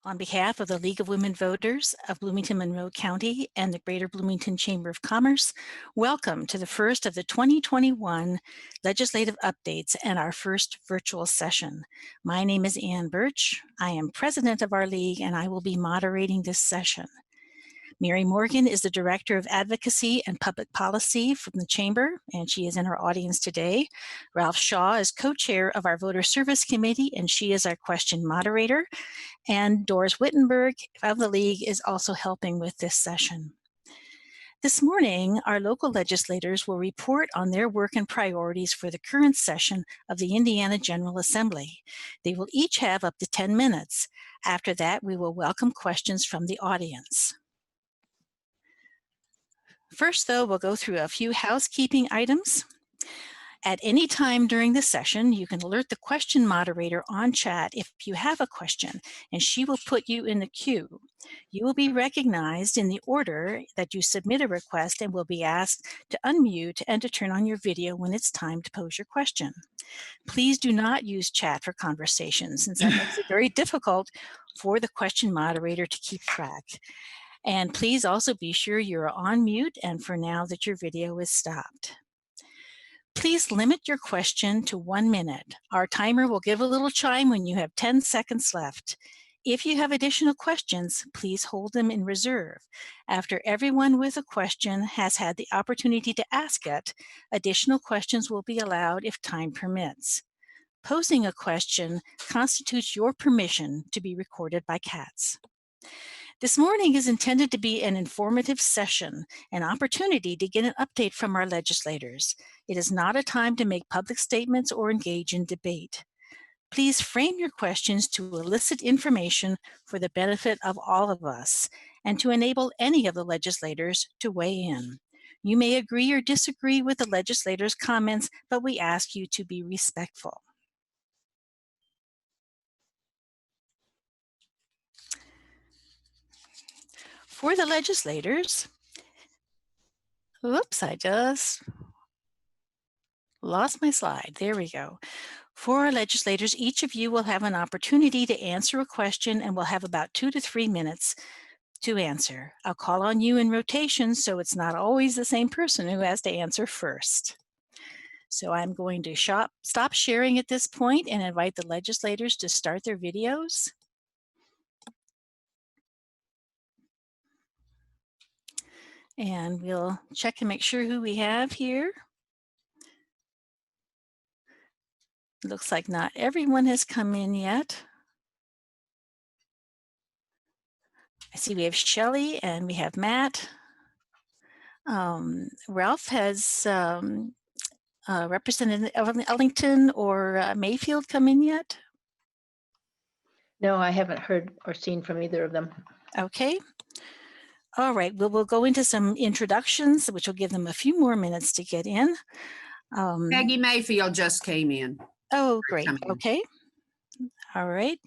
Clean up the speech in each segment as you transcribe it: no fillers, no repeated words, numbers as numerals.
On behalf of the League of Women Voters of Bloomington Monroe County and the Greater Bloomington Chamber of Commerce, welcome to the first of the 2021 legislative updates and our first virtual session. My name is Ann Birch. I am president of our league and I will be moderating this session. Mary Morgan is the Director of Advocacy and Public Policy from the Chamber, and she is in our audience today. Ralph Shaw is co-chair of our Voter Service Committee, and she is our question moderator. And Doris Wittenberg of the League is also helping with this session. This morning, our local legislators will report on their work and priorities for the current session of the Indiana General Assembly. They will each have up to 10 minutes. After that, we will welcome questions from the audience. First, though, we'll go through a few housekeeping items. At any time during the session, you can alert the question moderator on chat if you have a question, and she will put you in the queue. You will be recognized in the order that you submit a request and will be asked to unmute and to turn on your video when it's time to pose your question. Please do not use chat for conversations, since that makes it very difficult for the question moderator to keep track. And please also be sure you're on mute and for now that your video is stopped. Please limit your question to 1 minute. Our timer will give a little chime when you have 10 seconds left. If you have additional questions, please hold them in reserve. After everyone with a question has had the opportunity to ask it, additional questions will be allowed if time permits. Posing a question constitutes your permission to be recorded by CATS. This morning is intended to be an informative session, an opportunity to get an update from our legislators. It is not a time to make public statements or engage in debate. Please frame your questions to elicit information for the benefit of all of us and to enable any of the legislators to weigh in. You may agree or disagree with the legislators' comments, but we ask you to be respectful. For the legislators, oops, I just lost my slide. There we go. For our legislators, each of you will have an opportunity to answer a question and will have about 2 to 3 minutes to answer. I'll call on you in rotation, so it's not always the same person who has to answer first. So I'm going to stop sharing at this point and invite the legislators to start their videos. And we'll check and make sure who we have here. Looks like not everyone has come in yet. I see we have Shelley and we have Matt. Ralph has Representative Ellington or Mayfield come in yet? No, I haven't heard or seen from either of them. Okay. All right, we'll go into some introductions, which will give them a few more minutes to get in. Peggy Mayfield just came in. Oh, great. Okay. All right.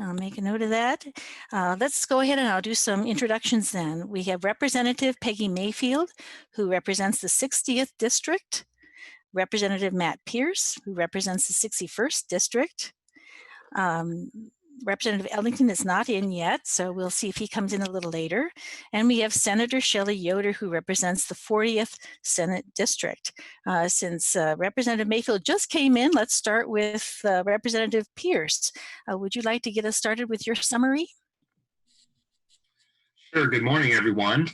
I'll make a note of that. Let's go ahead and I'll do some introductions then. We have Representative Peggy Mayfield, who represents the 60th District. Representative Matt Pierce, who represents the 61st District. Representative Ellington is not in yet, so we'll see if he comes in a little later. And we have Senator Shelley Yoder, who represents the 40th Senate District. Since Representative Mayfield just came in, let's start with Representative Pierce. Would you like to get us started with your summary? Sure. Good morning, everyone.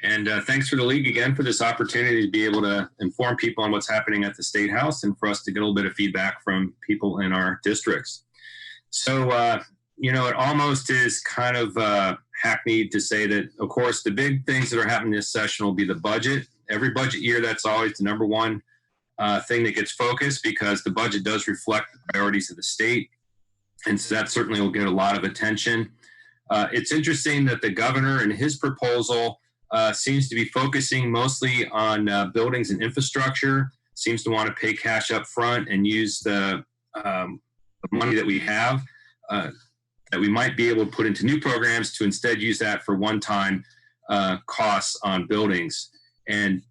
And thanks for the League again for this opportunity to be able to inform people on what's happening at the State House and for us to get a little bit of feedback from people in our districts. So, you know, it almost is kind of hackneyed to say that, of course, the big things that are happening this session will be the budget. Every budget year, that's always the number one thing that gets focused because the budget does reflect the priorities of the state. And so that certainly will get a lot of attention. It's interesting that the governor and his proposal seems to be focusing mostly on buildings and infrastructure, seems to want to pay cash up front and use the money that we have that we might be able to put into new programs to instead use that for one-time costs on buildings. And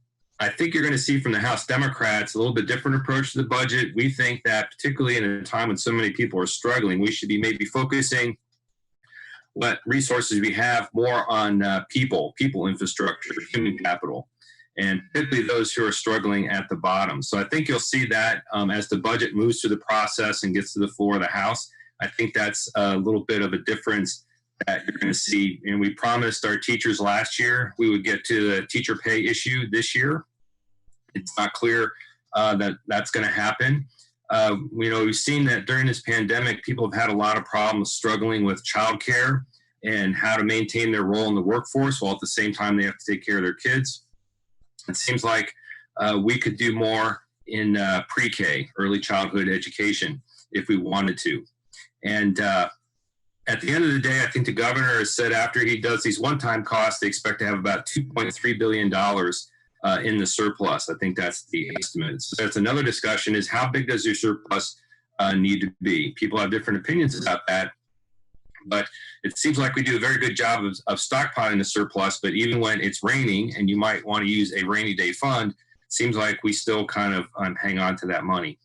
I think you're going to see from the House Democrats a little bit different approach to the budget. We think that particularly in a time when so many people are struggling, we should be maybe focusing what resources we have more on people infrastructure, human capital, and particularly those who are struggling at the bottom. So I think you'll see that as the budget moves through the process and gets to the floor of the House. I think that's a little bit of a difference that you're going to see. And we promised our teachers last year we would get to the teacher pay issue this year. It's not clear that that's going to happen. We've seen that during this pandemic, people have had a lot of problems struggling with childcare and how to maintain their role in the workforce while at the same time they have to take care of their kids. It seems like we could do more in pre-K, early childhood education, if we wanted to. And at the end of the day, I think the governor has said after he does these one-time costs, they expect to have about $2.3 billion in the surplus. I think that's the estimate. So that's another discussion, is how big does your surplus need to be? People have different opinions about that. But it seems like we do a very good job of stockpiling the surplus, but even when it's raining and you might want to use a rainy day fund, it seems like we still kind of hang on to that money.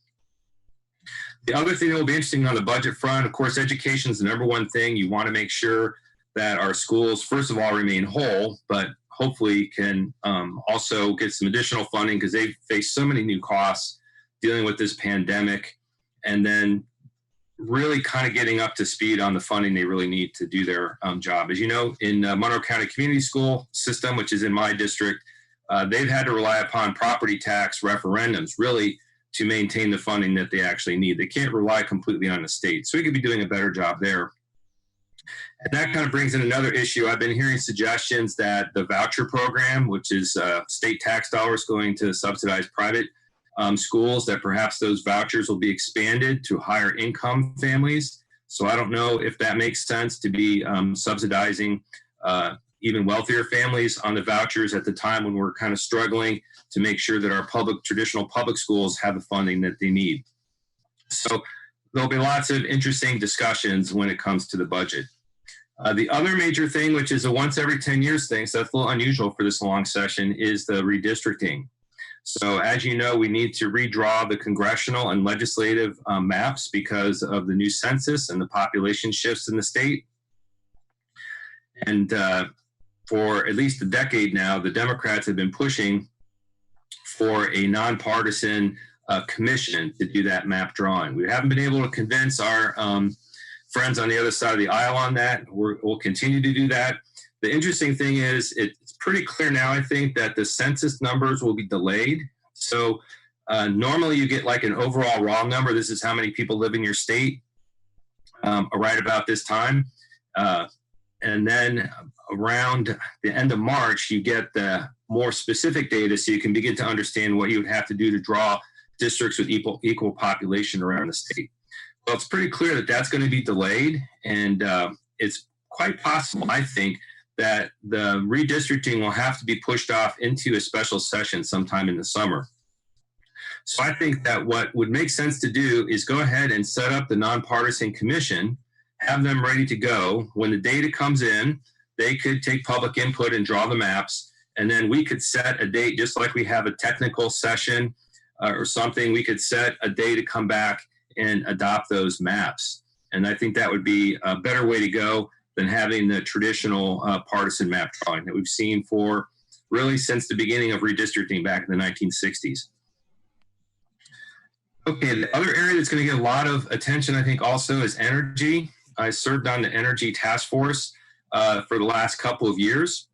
The other thing that will be interesting on the budget front, of course, education is the number one thing. You want to make sure that our schools, first of all, remain whole, but hopefully can also get some additional funding because they've faced so many new costs dealing with this pandemic, and then really kind of getting up to speed on the funding they really need to do their job. As you know, in Monroe County Community School System, which is in my district, they've had to rely upon property tax referendums really to maintain the funding that they actually need. They can't rely completely on the state. So we could be doing a better job there. And that kind of brings in another issue. I've been hearing suggestions that the voucher program, which is state tax dollars going to subsidize private schools, that perhaps those vouchers will be expanded to higher income families. So I don't know if that makes sense to be subsidizing even wealthier families on the vouchers at the time when we're kind of struggling to make sure that our traditional public schools have the funding that they need. So there'll be lots of interesting discussions when it comes to the budget. The other major thing, which is a once every 10 years thing, so that's a little unusual for this long session, is the redistricting. So as you know, we need to redraw the congressional and legislative maps because of the new census and the population shifts in the state. And for at least a decade now, the Democrats have been pushing for a nonpartisan commission to do that map drawing. We haven't been able to convince our friends on the other side of the aisle on that. We'll continue to do that. The interesting thing is it's pretty clear now, I think, that the census numbers will be delayed. So normally you get like an overall raw number. This is how many people live in your state right about this time. And then around the end of March, you get the more specific data so you can begin to understand what you would have to do to draw districts with equal population around the state. Well, it's pretty clear that that's going to be delayed, and it's quite possible, I think, that the redistricting will have to be pushed off into a special session sometime in the summer. So I think that what would make sense to do is go ahead and set up the nonpartisan commission, have them ready to go. When the data comes in, they could take public input and draw the maps, and then we could set a date, just like we have a technical session or something. We could set a day to come back and adopt those maps. And I think that would be a better way to go than having the traditional partisan map drawing that we've seen for really since the beginning of redistricting back in the 1960s. Okay, the other area that's going to get a lot of attention, I think, also is energy. I served on the Energy Task Force for the last couple of years.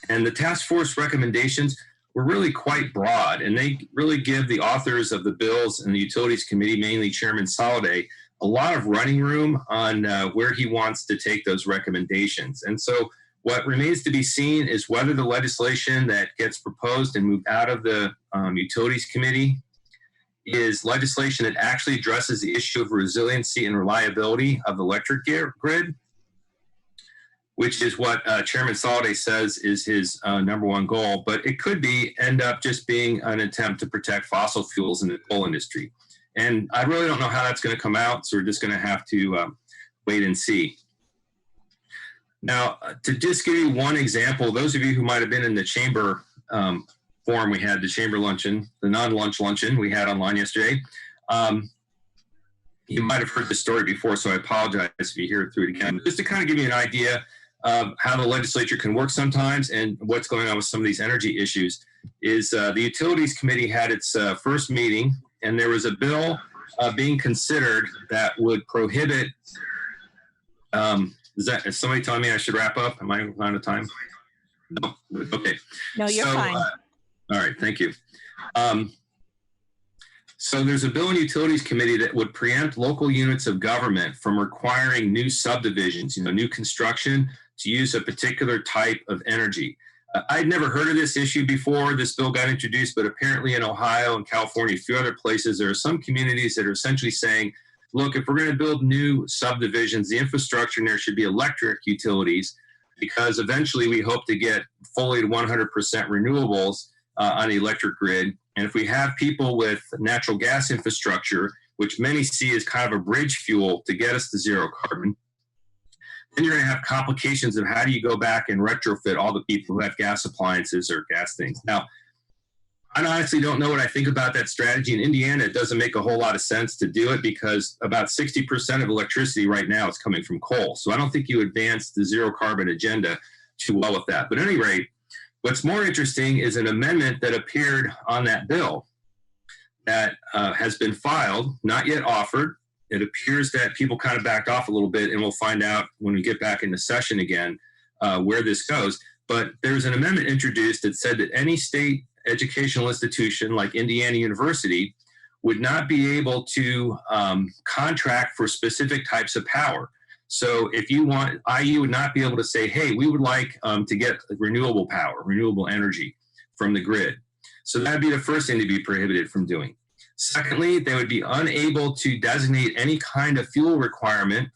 And the task force recommendations were really quite broad, and they really give the authors of the bills and the Utilities Committee, mainly Chairman Soliday, a lot of running room on where he wants to take those recommendations. And so what remains to be seen is whether the legislation that gets proposed and moved out of the Utilities Committee is legislation that actually addresses the issue of resiliency and reliability of the electric grid, which is what Chairman Soliday says is his number one goal. But it could end up just being an attempt to protect fossil fuels in the coal industry. And I really don't know how that's going to come out, so we're just going to have to wait and see. Now, to just give you one example, those of you who might have been in the chamber forum we had, the chamber luncheon, the non-lunch luncheon we had online yesterday. You might have heard the story before, so I apologize if you hear it through it again. Just to kind of give you an idea of how the legislature can work sometimes and what's going on with some of these energy issues is the Utilities Committee had its first meeting, and there was a bill being considered that would prohibit, is somebody telling me I should wrap up? Am I out of time? No, okay. No, you're fine. All right, thank you. So there's a bill in Utilities Committee that would preempt local units of government from requiring new subdivisions, new construction to use a particular type of energy. I'd never heard of this issue before this bill got introduced, but apparently in Ohio and California, a few other places, there are some communities that are essentially saying, look, if we're going to build new subdivisions, the infrastructure in there should be electric utilities, because eventually we hope to get fully to 100% renewables on the electric grid. And if we have people with natural gas infrastructure, which many see as kind of a bridge fuel to get us to zero carbon, then you're going to have complications of how do you go back and retrofit all the people who have gas appliances or gas things. Now, I honestly don't know what I think about that strategy. In Indiana, it doesn't make a whole lot of sense to do it because about 60% of electricity right now is coming from coal. So I don't think you advance the zero carbon agenda too well with that. But at any rate, what's more interesting is an amendment that appeared on that bill that has been filed, not yet offered. It appears that people kind of backed off a little bit, and we'll find out when we get back into session again where this goes. But there's an amendment introduced that said that any state educational institution like Indiana University would not be able to contract for specific types of power. So if you want, IU would not be able to say, hey, we would like to get renewable power, renewable energy from the grid. So that'd be the first thing to be prohibited from doing. Secondly, they would be unable to designate any kind of fuel requirement,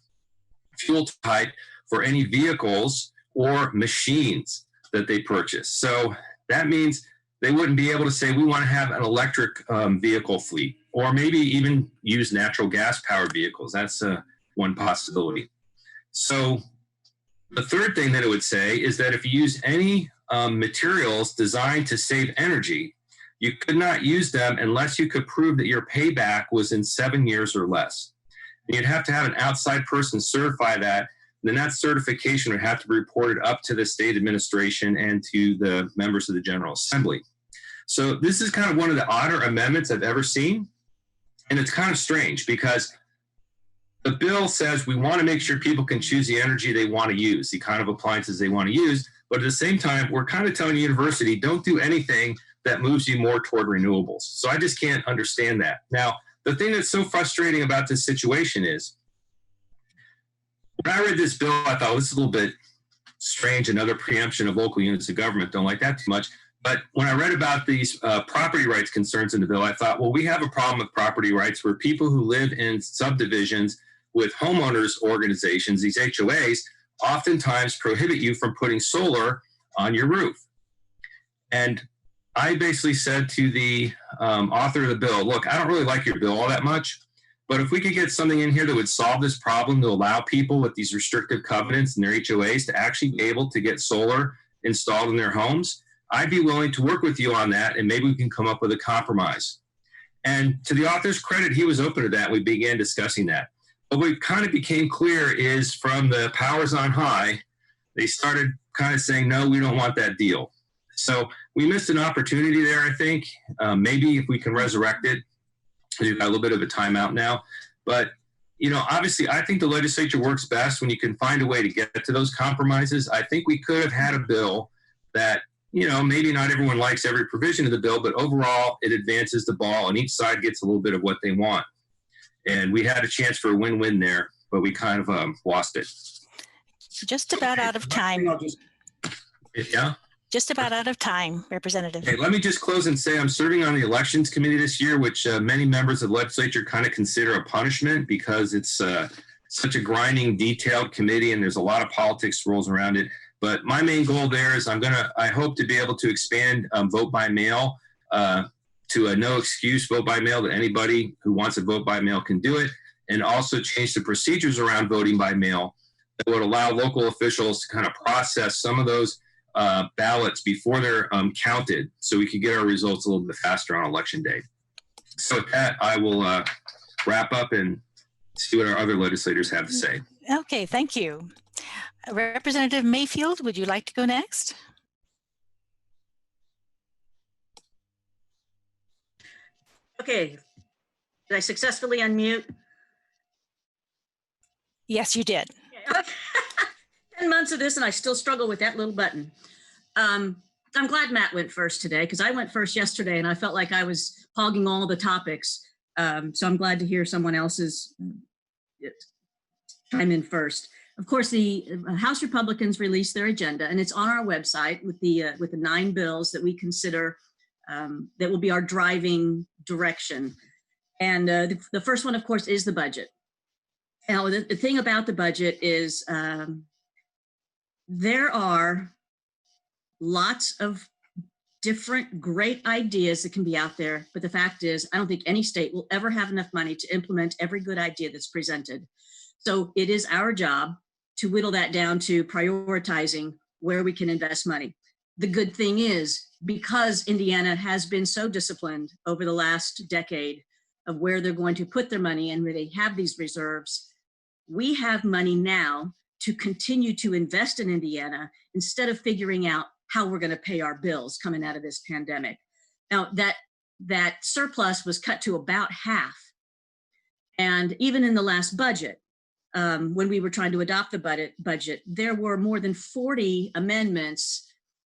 fuel type for any vehicles or machines that they purchase. So that means they wouldn't be able to say, we want to have an electric vehicle fleet, or maybe even use natural gas powered vehicles. That's one possibility. So the third thing that it would say is that if you use any materials designed to save energy, you could not use them unless you could prove that your payback was in 7 years or less. And you'd have to have an outside person certify that. Then that certification would have to be reported up to the state administration and to the members of the General Assembly. So this is kind of one of the odder amendments I've ever seen. And it's kind of strange because the bill says we want to make sure people can choose the energy they want to use, the kind of appliances they want to use. But at the same time, we're kind of telling the university, don't do anything that moves you more toward renewables. So I just can't understand that. Now, the thing that's so frustrating about this situation is, when I read this bill, I thought, this is a little bit strange, another preemption of local units of government. Don't like that too much. But when I read about these property rights concerns in the bill, I thought, well, we have a problem with property rights where people who live in subdivisions with homeowners organizations, these HOAs, oftentimes prohibit you from putting solar on your roof. And I basically said to the author of the bill, look, I don't really like your bill all that much, but if we could get something in here that would solve this problem to allow people with these restrictive covenants in their HOAs to actually be able to get solar installed in their homes, I'd be willing to work with you on that, and maybe we can come up with a compromise. And to the author's credit, he was open to that. We began discussing that. But what kind of became clear is from the powers on high, they started kind of saying, no, we don't want that deal. So we missed an opportunity there, I think. Maybe if we can resurrect it, we've got a little bit of a timeout now. But, obviously, I think the legislature works best when you can find a way to get to those compromises. I think we could have had a bill that, maybe not everyone likes every provision of the bill, but overall it advances the ball and each side gets a little bit of what they want. And we had a chance for a win-win there, but we kind of lost it. Just about out of time. Yeah? Just about out of time, Representative. Okay, let me just close and say I'm serving on the Elections Committee this year, which many members of the legislature kind of consider a punishment because it's such a grinding, detailed committee and there's a lot of politics rolls around it. But my main goal there is I hope to be able to expand vote by mail to a no excuse vote by mail, that anybody who wants to vote by mail can do it, and also change the procedures around voting by mail that would allow local officials to kind of process some of those ballots before they're counted, so we can get our results a little bit faster on election day. So with that, I will wrap up and see what our other legislators have to say. Okay, thank you. Representative Mayfield, would you like to go next? Okay, did I successfully unmute? Yes, you did. 10 months of this and I still struggle with that little button. I'm glad Matt went first today because I went first yesterday and I felt like I was hogging all the topics. So I'm glad to hear someone else's chime in first. Of course, the House Republicans released their agenda and it's on our website with the 9 bills that we consider that will be our driving direction. And the first one, of course, is the budget. Now, the thing about the budget is there are lots of different great ideas that can be out there, but the fact is, I don't think any state will ever have enough money to implement every good idea that's presented. So it is our job to whittle that down to prioritizing where we can invest money. The good thing is, because Indiana has been so disciplined over the last decade of where they're going to put their money and where they have these reserves, we have money now to continue to invest in Indiana instead of figuring out how we're going to pay our bills coming out of this pandemic. Now, that surplus was cut to about half. And even in the last budget, when we were trying to adopt the budget, there were more than 40 amendments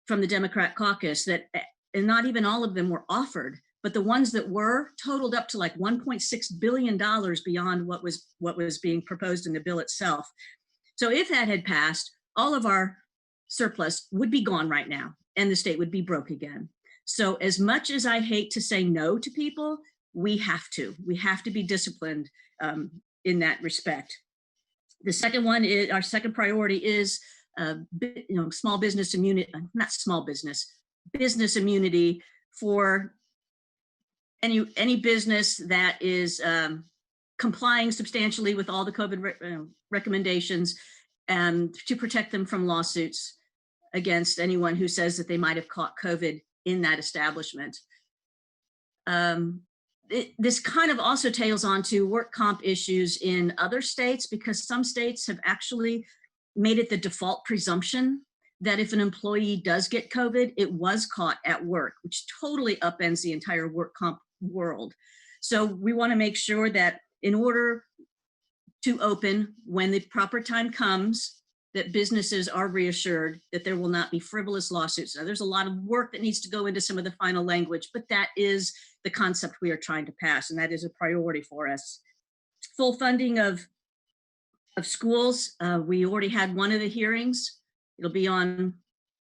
from the Democrat caucus that, and not even all of them were offered, but the ones that were totaled up to like $1.6 billion beyond what was being proposed in the bill itself. So if that had passed, all of our surplus would be gone right now and the state would be broke again. So as much as I hate to say no to people, we have to be disciplined in that respect. The second one is, our second priority is small business immunity, business immunity for any business that is complying substantially with all the COVID recommendations and to protect them from lawsuits against anyone who says that they might have caught COVID in that establishment. This kind of also tails on to work comp issues in other states, because some states have actually made it the default presumption that if an employee does get COVID, it was caught at work, which totally upends the entire work comp world. So we want to make sure that in order to open when the proper time comes, that businesses are reassured that there will not be frivolous lawsuits. Now, there's a lot of work that needs to go into some of the final language, but that is the concept we are trying to pass, and that is a priority for us. Full funding of schools. We already had one of the hearings. It'll be on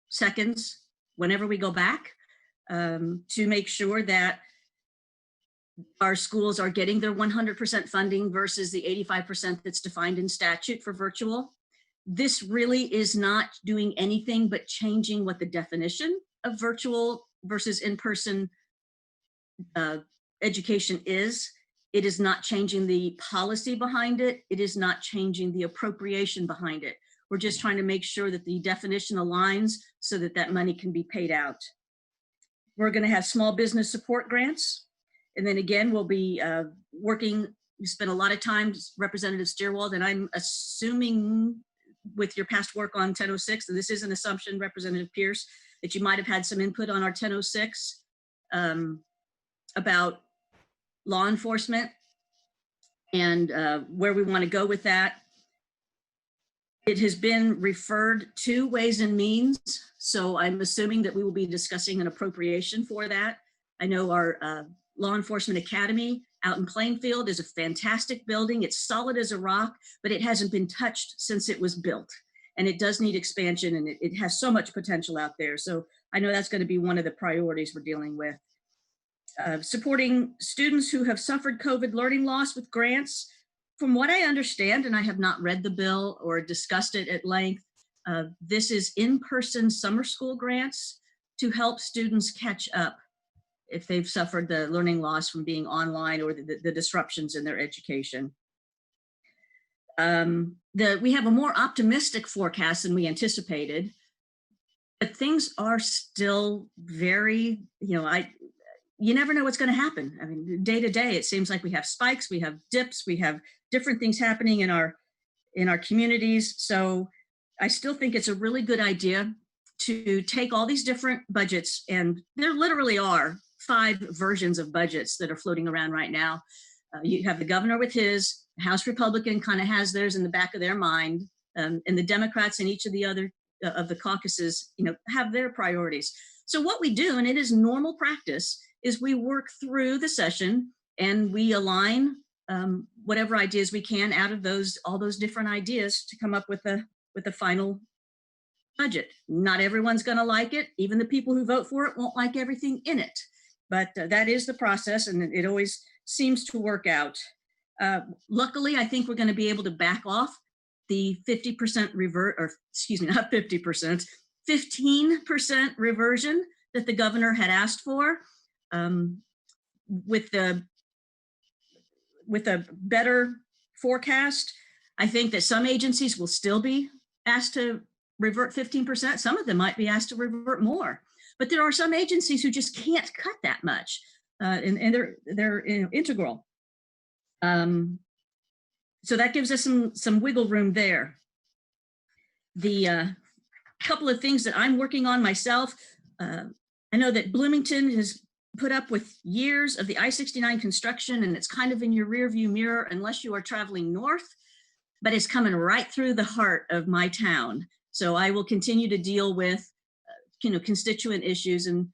seconds whenever we go back to make sure that our schools are getting their 100% funding versus the 85% that's defined in statute for virtual. This really is not doing anything but changing what the definition of virtual versus in-person education is. It is not changing the policy behind it. It is not changing the appropriation behind it. We're just trying to make sure that the definition aligns so that that money can be paid out. We're going to have small business support grants. And then again, we'll be working, we spent a lot of time, Representative Stierwald, and I'm assuming with your past work on 1006, and this is an assumption, Representative Pierce, that you might have had some input on our 1006 about law enforcement and where we want to go with that. It has been referred to Ways and Means, so I'm assuming that we will be discussing an appropriation for that. I know our Law Enforcement Academy out in Plainfield is a fantastic building. It's solid as a rock, but it hasn't been touched since it was built. And it does need expansion, and it has so much potential out there. So I know that's going to be one of the priorities we're dealing with. Supporting students who have suffered COVID learning loss with grants. From what I understand, and I have not read the bill or discussed it at length, this is in-person summer school grants to help students catch up if they've suffered the learning loss from being online or the disruptions in their education. We have a more optimistic forecast than we anticipated. but things are still very, you never know what's going to happen. I mean, day to day, it seems like we have spikes, we have dips, we have different things happening in our communities. So I still think it's a really good idea to take all these different budgets, and there literally are 5 versions of budgets that are floating around right now. You have the governor with his, House Republican kind of has theirs in the back of their mind, and the Democrats and each of the other of the caucuses, have their priorities. So what we do, and it is normal practice, is we work through the session and we align whatever ideas we can out of all those different ideas to come up with a final budget. Not everyone's going to like it. Even the people who vote for it won't like everything in it. But that is the process, and it always seems to work out. Luckily, I think we're going to be able to back off the 50% not 50%, 15% reversion that the governor had asked for. With a better forecast, I think that some agencies will still be asked to revert 15%. Some of them might be asked to revert more, but there are some agencies who just can't cut that much, and they're integral. So that gives us some wiggle room there. The couple of things that I'm working on myself, I know that Bloomington has put up with years of the I-69 construction, and it's kind of in your rear view mirror unless you are traveling north, but it's coming right through the heart of my town. So I will continue to deal with, constituent issues and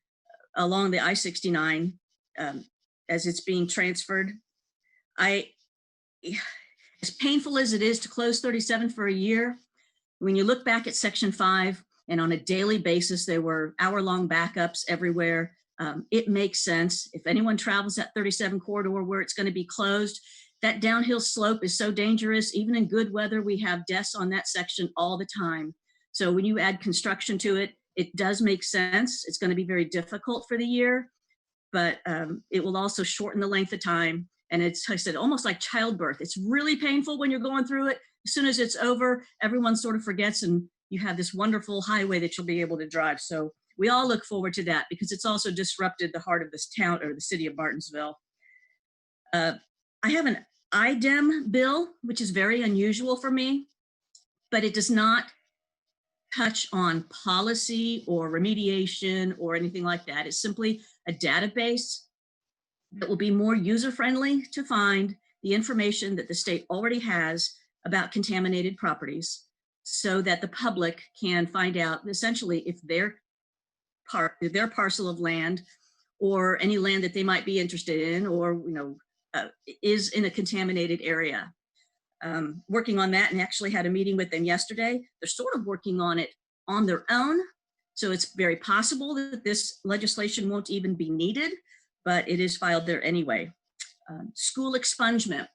along the I-69 as it's being transferred. As painful as it is to close 37 for a year, when you look back at Section 5 and on a daily basis, there were hour-long backups everywhere. It makes sense. If anyone travels that 37 corridor where it's going to be closed, that downhill slope is so dangerous. Even in good weather, we have deaths on that section all the time. So when you add construction to it, it does make sense. It's going to be very difficult for the year, but it will also shorten the length of time. And it's, like I said, almost like childbirth. It's really painful when you're going through it. As soon as it's over, everyone sort of forgets, and you have this wonderful highway that you'll be able to drive. So we all look forward to that because it's also disrupted the heart of this town, or the city of Martinsville. I have an IDEM bill, which is very unusual for me, but it does not touch on policy or remediation or anything like that. It's simply a database that will be more user-friendly to find the information that the state already has about contaminated properties, so that the public can find out essentially if their parcel of land or any land that they might be interested in, or is in a contaminated area. Working on that, and actually had a meeting with them yesterday. They're sort of working on it on their own, so it's very possible that this legislation won't even be needed, but it is filed there anyway. School expungement.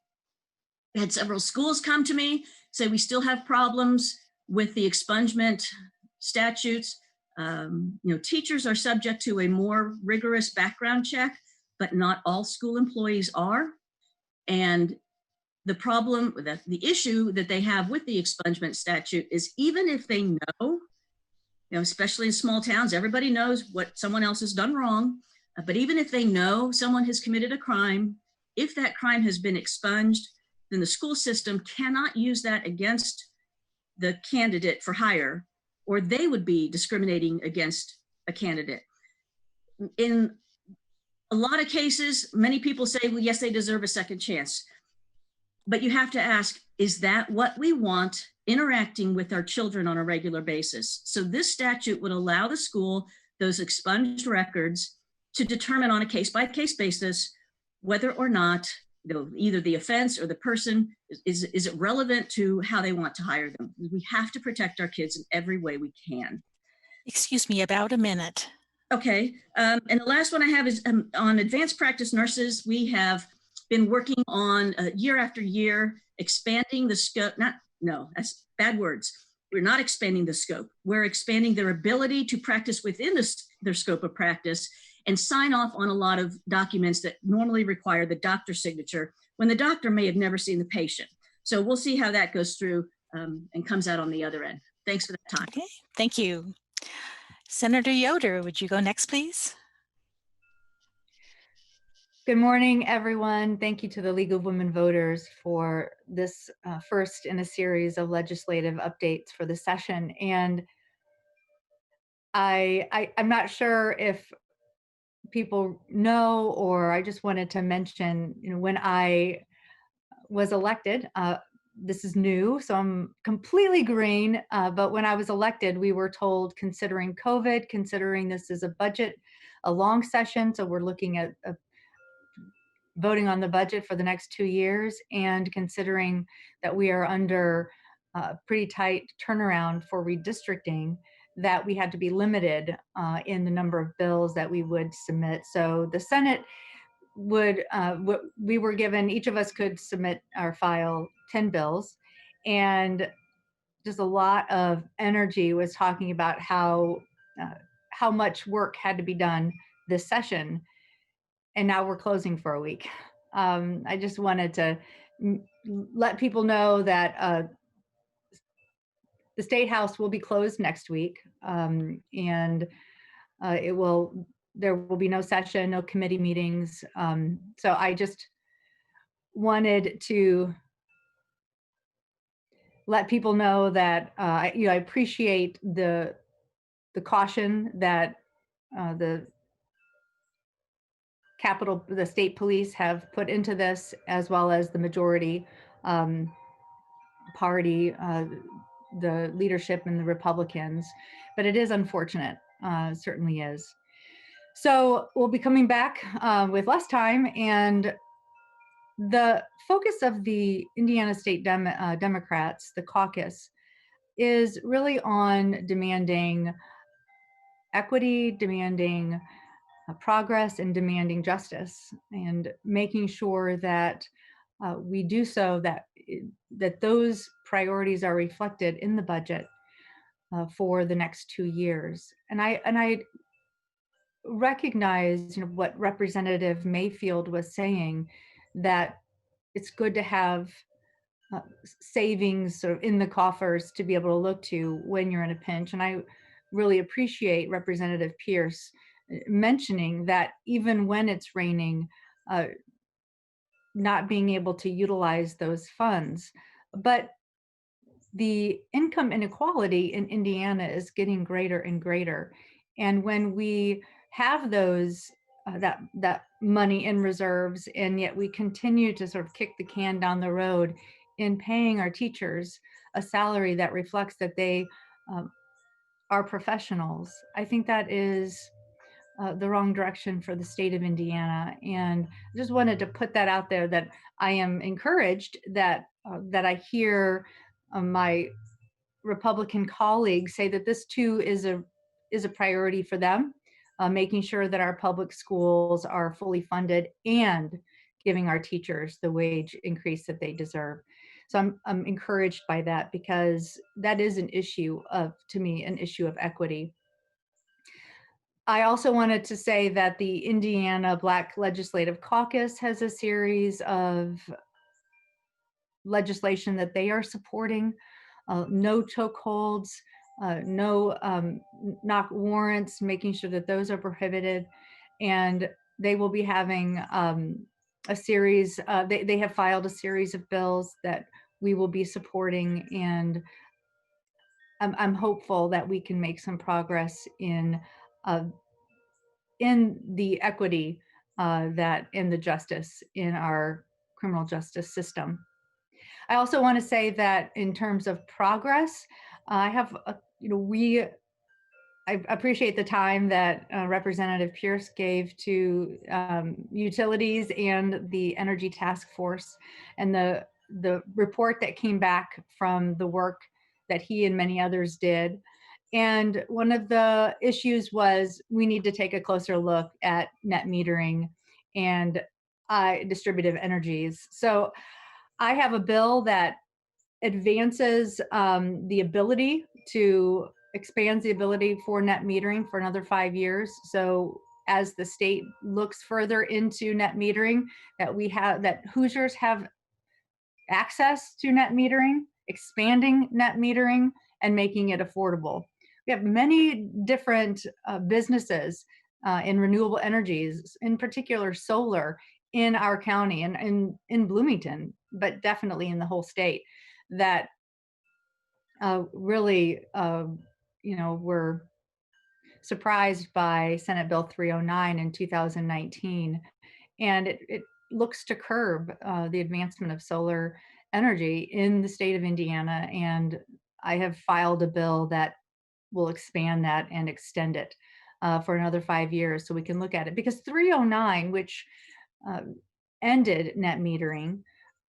I had several schools come to me, say we still have problems with the expungement statutes. Teachers are subject to a more rigorous background check, but not all school employees are. And the problem, the issue that they have with the expungement statute is, even if they know, especially in small towns, everybody knows what someone else has done wrong. But even if they know someone has committed a crime, if that crime has been expunged, then the school system cannot use that against the candidate for hire, or they would be discriminating against a candidate. In a lot of cases, many people say, well, yes, they deserve a second chance. But you have to ask, is that what we want interacting with our children on a regular basis? So this statute would allow the school those expunged records to determine on a case-by-case basis whether or not either the offense or the person is it relevant to how they want to hire them. We have to protect our kids in every way we can. Excuse me, about a minute. Okay, and the last one I have is on advanced practice nurses. We have been working on year after year expanding the scope. That's bad words. We're not expanding the scope. We're expanding their ability to practice within their scope of practice and sign off on a lot of documents that normally require the doctor's signature when the doctor may have never seen the patient. So we'll see how that goes through and comes out on the other end. Thanks for that time. Okay, thank you. Senator Yoder, would you go next, please? Good morning, everyone. Thank you to the League of Women Voters for this first in a series of legislative updates for the session. And I'm not sure if people know, or I just wanted to mention, when I was elected, this is new, so I'm completely green, but when I was elected, we were told, considering COVID, considering this is a long session, so we're looking at voting on the budget for the next 2 years, and considering that we are under a pretty tight turnaround for redistricting, that we had to be limited in the number of bills that we would submit. So the Senate we were given, each of us could submit or file 10 bills, and just a lot of energy was talking about how much work had to be done this session. And now we're closing for a week. I just wanted to let people know that the State House will be closed next week, and there will be no session, no committee meetings. So I just wanted to let people know that I appreciate the caution that the state police have put into this, as well as the majority party, the leadership and the Republicans. But it is unfortunate, certainly is. So we'll be coming back with less time, and the focus of the Indiana State Democrats, the caucus, is really on demanding equity, demanding progress, and demanding justice, and making sure that we do so, that those priorities are reflected in the budget for the next 2 years. And I recognize, what Representative Mayfield was saying, that it's good to have savings sort of in the coffers to be able to look to when you're in a pinch. And I really appreciate Representative Pierce mentioning that even when it's raining, not being able to utilize those funds. But the income inequality in Indiana is getting greater and greater. And when we have those that money in reserves, and yet we continue to sort of kick the can down the road in paying our teachers a salary that reflects that they are professionals, I think that is the wrong direction for the state of Indiana. And I just wanted to put that out there, that I am encouraged that I hear my Republican colleagues say that this too is a priority for them, making sure that our public schools are fully funded and giving our teachers the wage increase that they deserve. So I'm encouraged by that, because that is an issue to me, an issue of equity. I also wanted to say that the Indiana Black Legislative Caucus has a series of legislation that they are supporting. No chokeholds, no knock warrants, making sure that those are prohibited. And they will be having a series, they have filed a series of bills that we will be supporting. And I'm hopeful that we can make some progress in the equity that in the justice in our criminal justice system. I also want to say that in terms of progress, I appreciate the time that Representative Pierce gave to utilities and the Energy Task Force, and the report that came back from the work that he and many others did. And one of the issues was we need to take a closer look at net metering and distributive energies. So I have a bill that advances the ability to expands the ability for net metering for another 5 years. So as the state looks further into net metering, that Hoosiers have access to net metering, expanding net metering, and making it affordable. we have many different businesses in renewable energies, in particular solar, in our county and in Bloomington, but definitely in the whole state, that really, were surprised by Senate Bill 309 in 2019. And it looks to curb the advancement of solar energy in the state of Indiana. And I have filed a bill that will expand that and extend it for another 5 years so we can look at it. Because 309, which ended net metering,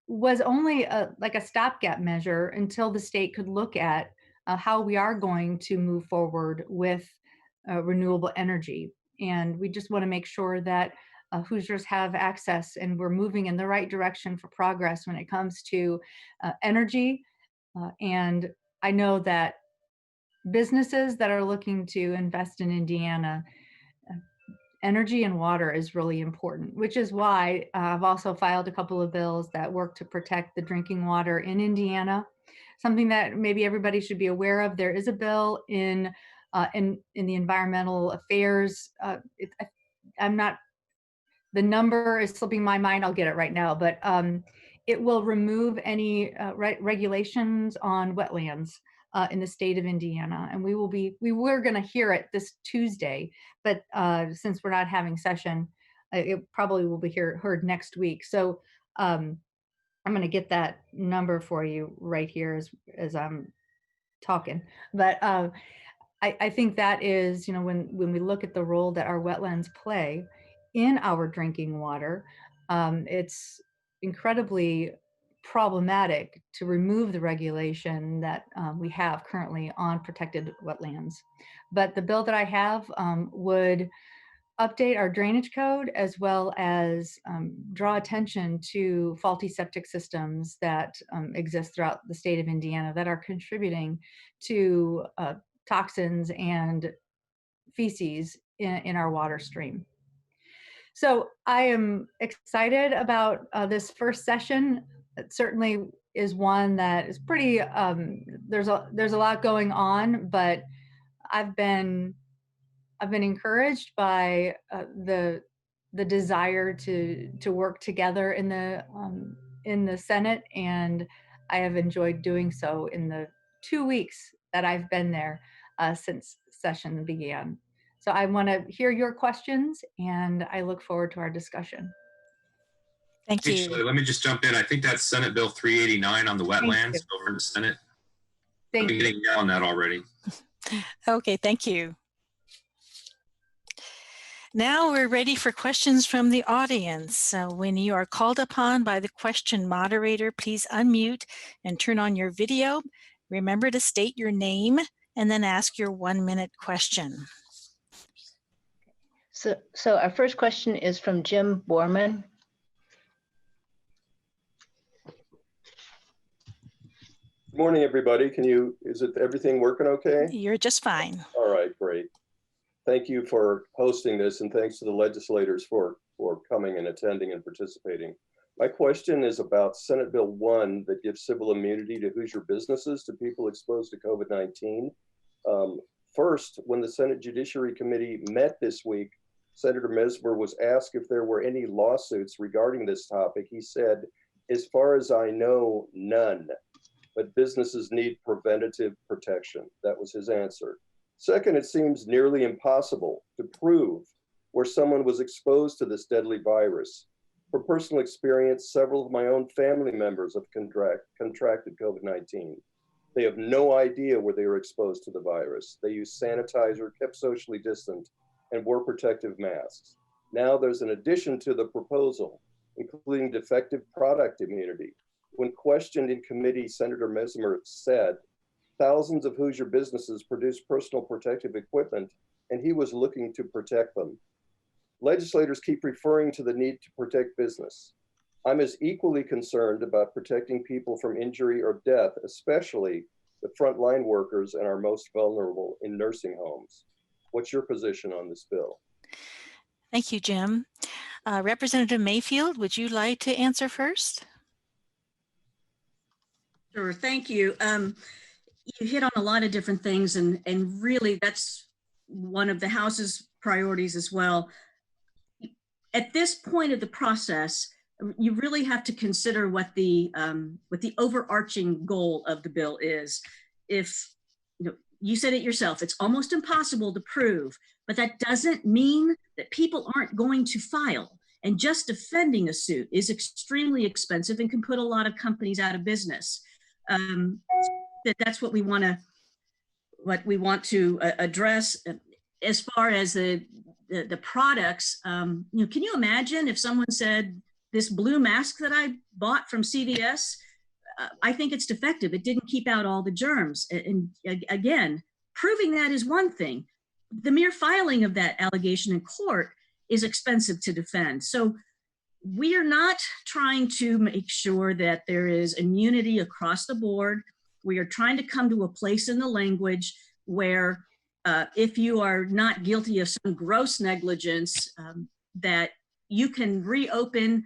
was only like a stopgap measure until the state could look at how we are going to move forward with renewable energy. And we just want to make sure that Hoosiers have access and we're moving in the right direction for progress when it comes to energy. And I know that businesses that are looking to invest in Indiana, energy and water is really important, which is why I've also filed a couple of bills that work to protect the drinking water in Indiana. Something that maybe everybody should be aware of. There is a bill in the environmental affairs. I'm not, the number is slipping my mind. I'll get it right now, but it will remove any regulations on wetlands in the state of Indiana. And we were going to hear it this Tuesday, but since we're not having session, it probably will be heard next week. So I'm going to get that number for you right here as I'm talking. But I think that is, when we look at the role that our wetlands play in our drinking water, it's incredibly problematic to remove the regulation that we have currently on protected wetlands. But the bill that I have would update our drainage code as well as draw attention to faulty septic systems that exist throughout the state of Indiana that are contributing to toxins and feces in our water stream. So I am excited about this first session. It certainly is one that is pretty, there's a lot going on, but I've been encouraged by the desire to work together in the Senate, and I have enjoyed doing so in the 2 weeks that I've been there since session began. So I want to hear your questions, and I look forward to our discussion. Thank Hey, you. Shelley, let me just jump in. I think that's Senate Bill 389 on the wetlands over in the Senate. I've Thank been you. getting yelled at already. Okay, thank you. Now we're ready for questions from the audience. So when you are called upon by the question moderator, please unmute and turn on your video. Remember to state your name and then ask your 1-minute question. So our first question is from Jim Borman. Good morning, everybody. Is everything working okay? You're just fine. All right, great. Thank you for hosting this, and thanks to the legislators for coming and attending and participating. My question is about Senate Bill 1 that gives civil immunity to Hoosier businesses to people exposed to COVID-19. First, when the Senate Judiciary Committee met this week, Senator Mesmer was asked if there were any lawsuits regarding this topic. He said, "As far as I know, none, but businesses need preventative protection." That was his answer. Second, it seems nearly impossible to prove where someone was exposed to this deadly virus. From personal experience, several of my own family members have contracted COVID-19. They have no idea where they were exposed to the virus. They used sanitizer, kept socially distant, and wore protective masks. Now there's an addition to the proposal, including defective product immunity. When questioned in committee, Senator Mesmer said, thousands of Hoosier businesses produce personal protective equipment, and he was looking to protect them. Legislators keep referring to the need to protect business. I'm as equally concerned about protecting people from injury or death, especially the frontline workers and our most vulnerable in nursing homes. What's your position on this bill? Thank you, Jim. Representative Mayfield, would you like to answer first? Sure, thank you. you hit on a lot of different things, and really that's one of the House's priorities as well. At this point of the process, you really have to consider what the overarching goal of the bill is. If you said it yourself, it's almost impossible to prove, but that doesn't mean that people aren't going to file. And just defending a suit is extremely expensive and can put a lot of companies out of business. That's what we want to address. As far as the products, can you imagine if someone said, this blue mask that I bought from CVS, I think it's defective. It didn't keep out all the germs. And again, proving that is one thing. The mere filing of that allegation in court is expensive to defend. So we are not trying to make sure that there is immunity across the board. We are trying to come to a place in the language where if you are not guilty of some gross negligence, that you can reopen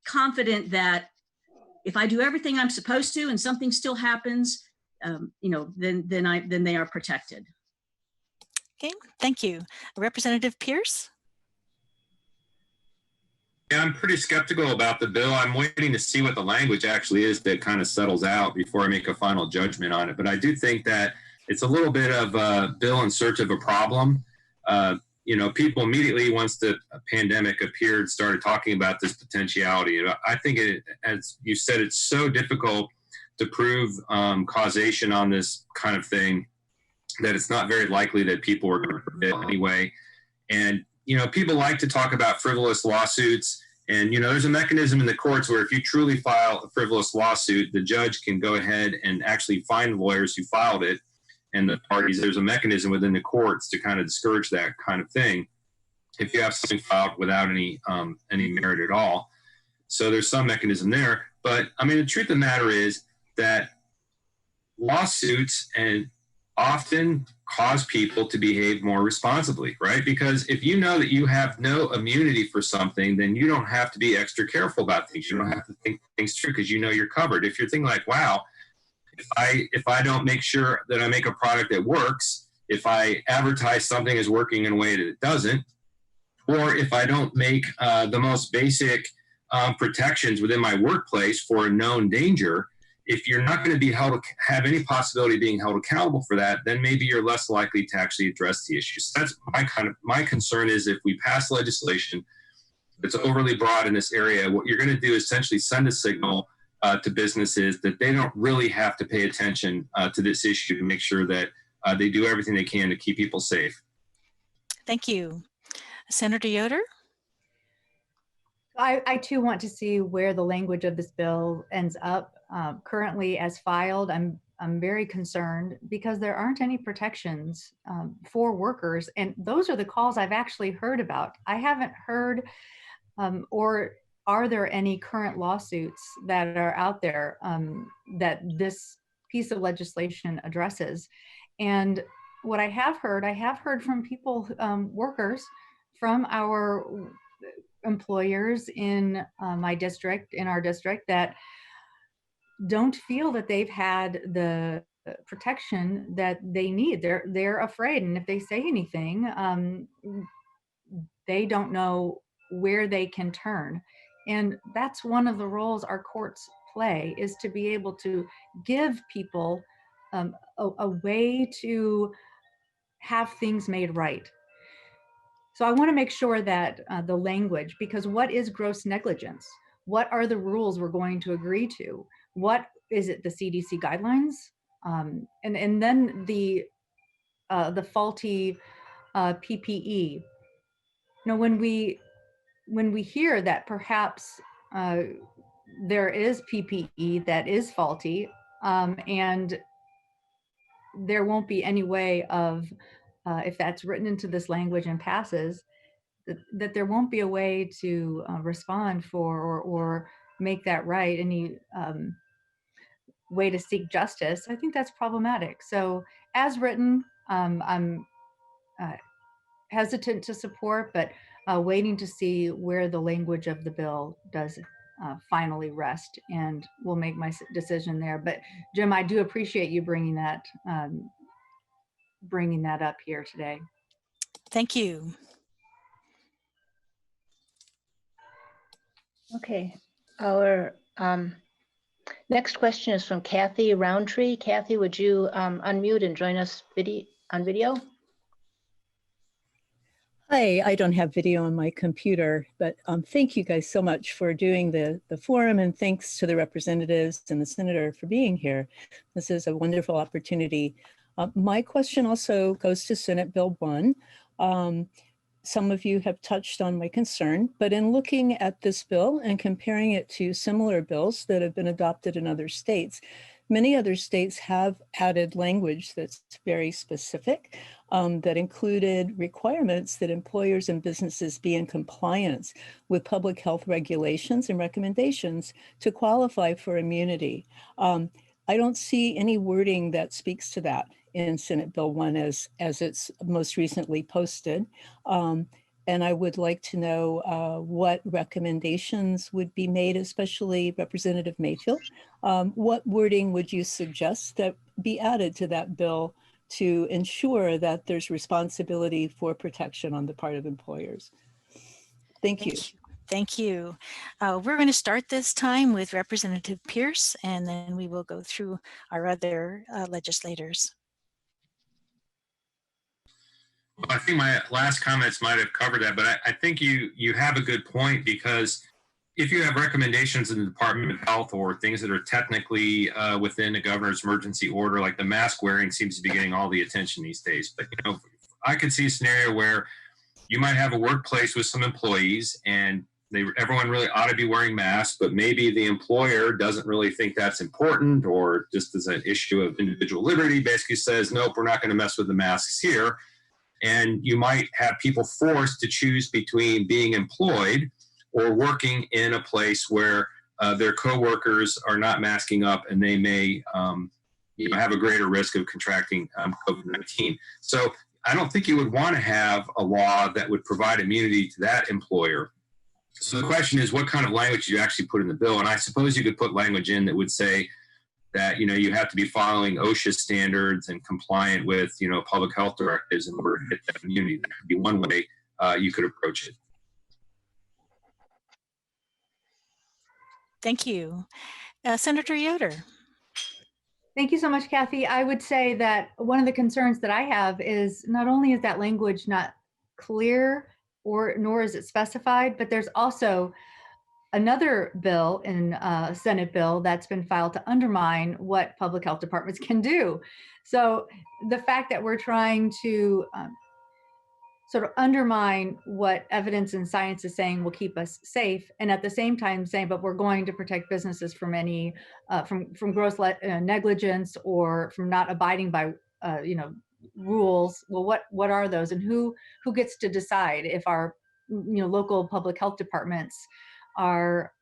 confident that if I do everything I'm supposed to and something still happens, then they are protected. Okay, thank you. Representative Pierce? Yeah, I'm pretty skeptical about the bill. I'm waiting to see what the language actually is that kind of settles out before I make a final judgment on it. But I do think that it's a little bit of a bill in search of a problem. People immediately, once the pandemic appeared, started talking about this potentiality. I think, as you said, it's so difficult to prove causation on this kind of thing that it's not very likely that people are going to prevail anyway. And, people like to talk about frivolous lawsuits. And, there's a mechanism in the courts where if you truly file a frivolous lawsuit, the judge can go ahead and actually find lawyers who filed it and the parties. There's a mechanism within the courts to kind of discourage that kind of thing if you have something filed without any merit at all. So there's some mechanism there. But, the truth of the matter is that lawsuits and often cause people to behave more responsibly, right? Because if you know that you have no immunity for something, then you don't have to be extra careful about things. You don't have to think things through because you know you're covered. If you're thinking like, wow, if I don't make sure that I make a product that works, if I advertise something as working in a way that it doesn't, or if I don't make the most basic protections within my workplace for a known danger, if you're not going to have any possibility of being held accountable for that, then maybe you're less likely to actually address the issues. That's my concern is if we pass legislation that's overly broad in this area, what you're going to do is essentially send a signal to businesses that they don't really have to pay attention to this issue to make sure that they do everything they can to keep people safe. Thank you. Senator Yoder? I too want to see where the language of this bill ends up. Currently, as filed, I'm very concerned because there aren't any protections for workers, and those are the calls I've actually heard about. I haven't heard, or are there any current lawsuits that are out there that this piece of legislation addresses? And what I have heard from people, workers from our employers in our district, that don't feel that they've had the protection that they need. They're afraid, and if they say anything, they don't know where they can turn. And that's one of the roles our courts play, is to be able to give people a way to have things made right. So I want to make sure that the language, because what is gross negligence? What are the rules we're going to agree to? What is it, the CDC guidelines? And then the faulty PPE. When we hear that perhaps there is PPE that is faulty, and there won't be any way of, if that's written into this language and passes, that there won't be a way to respond for or make that right, any way to seek justice. I think that's problematic. So as written, I'm hesitant to support, but waiting to see where the language of the bill does finally rest, and we'll make my decision there. But Jim, I do appreciate you bringing that up here today. Thank you. Okay, our next question is from Kathy Roundtree. Kathy, would you unmute and join us on video? Hi, I don't have video on my computer, but thank you guys so much for doing the forum, and thanks to the representatives and the senator for being here. This is a wonderful opportunity. My question also goes to Senate Bill 1. Some of you have touched on my concern, but in looking at this bill and comparing it to similar bills that have been adopted in other states, many other states have added language that's very specific, that included requirements that employers and businesses be in compliance with public health regulations and recommendations to qualify for immunity. I don't see any wording that speaks to that in Senate Bill 1 as it's most recently posted. And I would like to know what recommendations would be made, especially Representative Mayfield. What wording would you suggest that be added to that bill to ensure that there's responsibility for protection on the part of employers? Thank you. Thank you. We're going to start this time with Representative Pierce, and then we will go through our other legislators. Well, I think my last comments might have covered that, but I think you have a good point, because if you have recommendations in the Department of Health or things that are technically within the governor's emergency order, like the mask wearing seems to be getting all the attention these days. But I could see a scenario where you might have a workplace with some employees and everyone really ought to be wearing masks, but maybe the employer doesn't really think that's important, or just as an issue of individual liberty, basically says, nope, we're not going to mess with the masks here. And you might have people forced to choose between being employed or working in a place where their coworkers are not masking up, and they may have a greater risk of contracting COVID-19. So I don't think you would want to have a law that would provide immunity to that employer. So the question is, what kind of language do you actually put in the bill? And I suppose you could put language in that would say that, you have to be following OSHA standards and compliant with, public health directives in order to hit that immunity. That could be one way you could approach it. Thank you. Senator Yoder. Thank you so much, Kathy. I would say that one of the concerns that I have is not only is that language not clear, nor is it specified, but there's also another bill in Senate bill that's been filed to undermine what public health departments can do. So the fact that we're trying to sort of undermine what evidence and science is saying will keep us safe, and at the same time saying, but we're going to protect businesses from any from gross negligence or from not abiding by rules. Well, what are those, and who gets to decide if our local public health departments are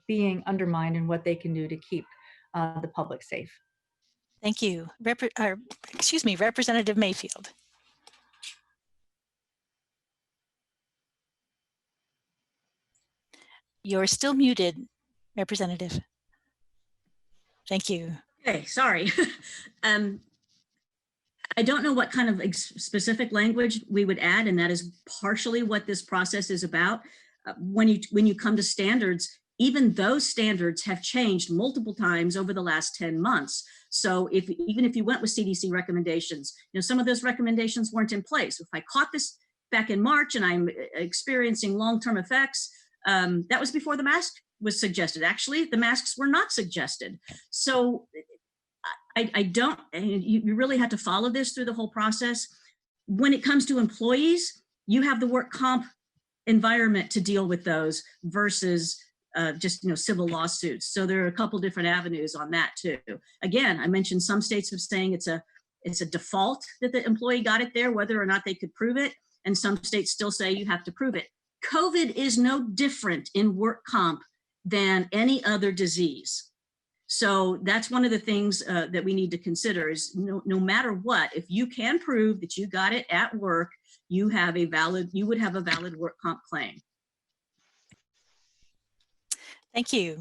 being undermined in what they can do to keep the public safe? Thank you. Representative Mayfield. You're still muted, Representative. Thank you. Okay, sorry. I don't know what kind of specific language we would add, and that is partially what this process is about. When you come to standards, even those standards have changed multiple times over the last 10 months. So even if you went with CDC recommendations, some of those recommendations weren't in place. If I caught this back in March and I'm experiencing long-term effects, that was before the mask was suggested. Actually, the masks were not suggested. So you really have to follow this through the whole process. When it comes to employees, you have the work comp environment to deal with those versus just civil lawsuits. So there are a couple different avenues on that too. Again, I mentioned some states are saying it's a default that the employee got it there, whether or not they could prove it, and some states still say you have to prove it. COVID is no different in work comp than any other disease. So that's one of the things that we need to consider is no matter what, if you can prove that you got it at work, you would have a valid work comp claim. Thank you.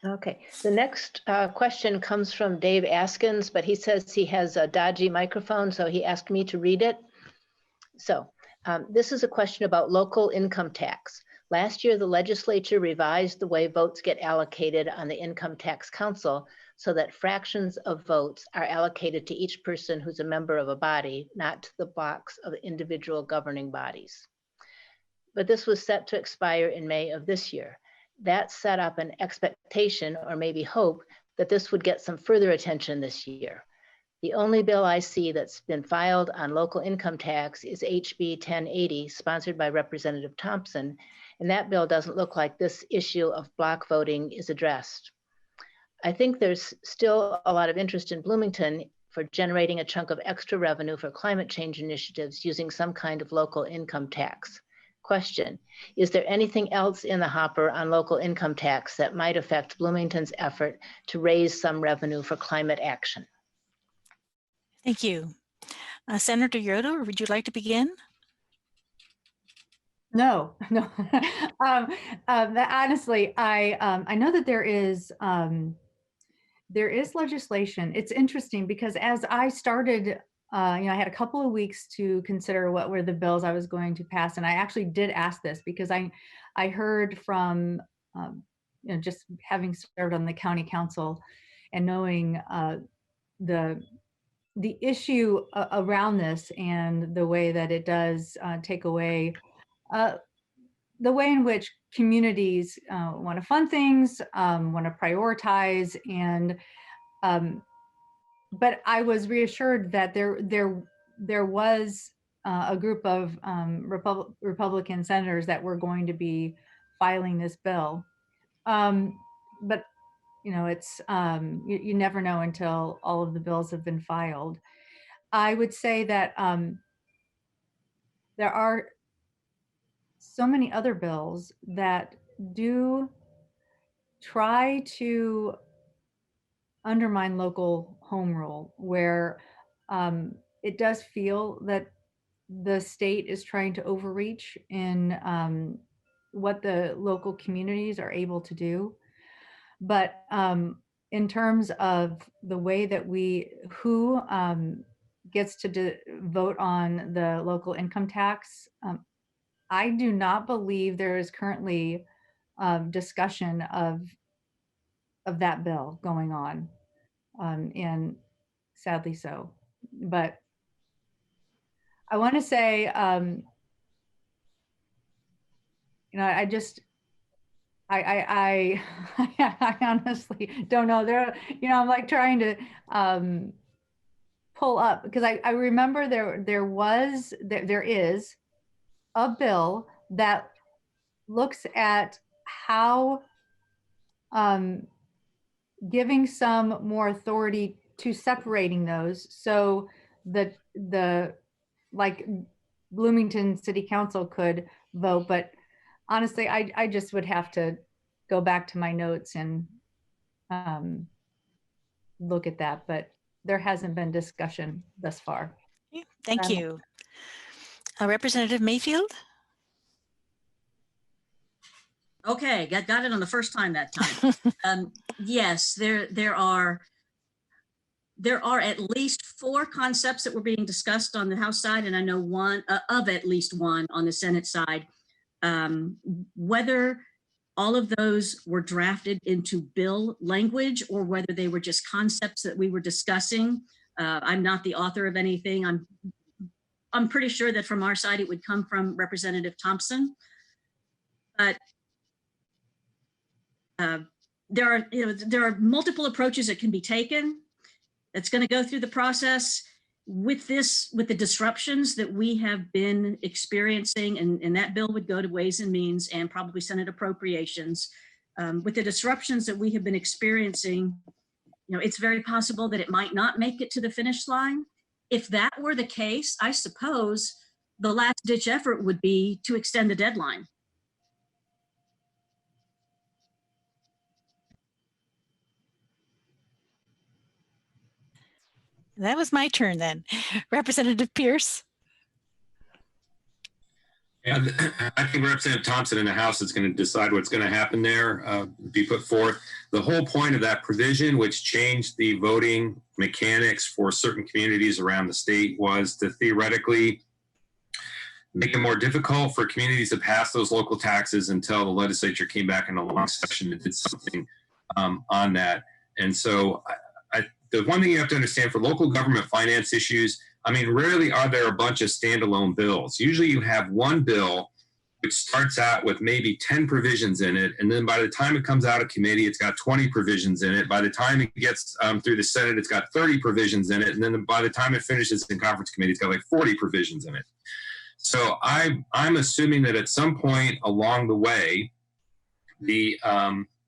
Okay, the next question comes from Dave Askins, but he says he has a dodgy microphone, so he asked me to read it. So this is a question about local income tax. Last year, the legislature revised the way votes get allocated on the Income Tax Council so that fractions of votes are allocated to each person who's a member of a body, not to the blocks of individual governing bodies. But this was set to expire in May of this year. That set up an expectation, or maybe hope, that this would get some further attention this year. The only bill I see that's been filed on local income tax is HB 1080, sponsored by Representative Thompson, and that bill doesn't look like this issue of block voting is addressed. I think there's still a lot of interest in Bloomington for generating a chunk of extra revenue for climate change initiatives using some kind of local income tax. Question, is there anything else in the hopper on local income tax that might affect Bloomington's effort to raise some revenue for climate action? Thank you. Senator Yoder, would you like to begin? No. Honestly, I know that there is legislation. It's interesting because as I started, I had a couple of weeks to consider what were the bills I was going to pass, and I actually did ask this because I heard from just having served on the county council and knowing the issue around this and the way that it does take away the way in which communities want to fund things, want to prioritize, and but I was reassured that there was a group of Republican senators that were going to be filing this bill, but it's you never know until all of the bills have been filed. I would say that there are so many other bills that do try to undermine local home rule, where it does feel that the state is trying to overreach in what the local communities are able to do. But in terms of the way that who gets to vote on the local income tax, I do not believe there is currently discussion of that bill going on, and sadly so. But I want to say, I just, I I honestly don't know. I'm like trying to pull up because I remember there is a bill that looks at how giving some more authority to separating those, so the like Bloomington City Council could vote. But honestly, I just would have to go back to my notes and look at that, but there hasn't been discussion thus far. Thank you. Representative Mayfield? Okay, got it on the first time that time. Yes, there are at least 4 concepts that were being discussed on the House side, and I know one of at least one on the Senate side. Whether all of those were drafted into bill language or whether they were just concepts that we were discussing, I'm not the author of anything. I'm pretty sure that from our side it would come from Representative Thompson, but there are multiple approaches that can be taken. It's going to go through the process with the disruptions that we have been experiencing, and that bill would go to Ways and Means and probably Senate Appropriations. With the disruptions that we have been experiencing, it's very possible that it might not make it to the finish line. If that were the case, I suppose the last ditch effort would be to extend the deadline. That was my turn then. Representative Pierce? Yeah, I think Representative Thompson in the House is going to decide what's going to happen there, be put forth. The whole point of that provision, which changed the voting mechanics for certain communities around the state, was to theoretically make it more difficult for communities to pass those local taxes until the legislature came back in a long session and did something on that. And so the one thing you have to understand for local government finance issues, I mean, rarely are there a bunch of standalone bills. Usually you have one bill which starts out with maybe 10 provisions in it, and then by the time it comes out of committee, it's got 20 provisions in it. By the time it gets through the Senate, it's got 30 provisions in it, and then by the time it finishes in conference committee, it's got like 40 provisions in it. So I'm assuming that at some point along the way, the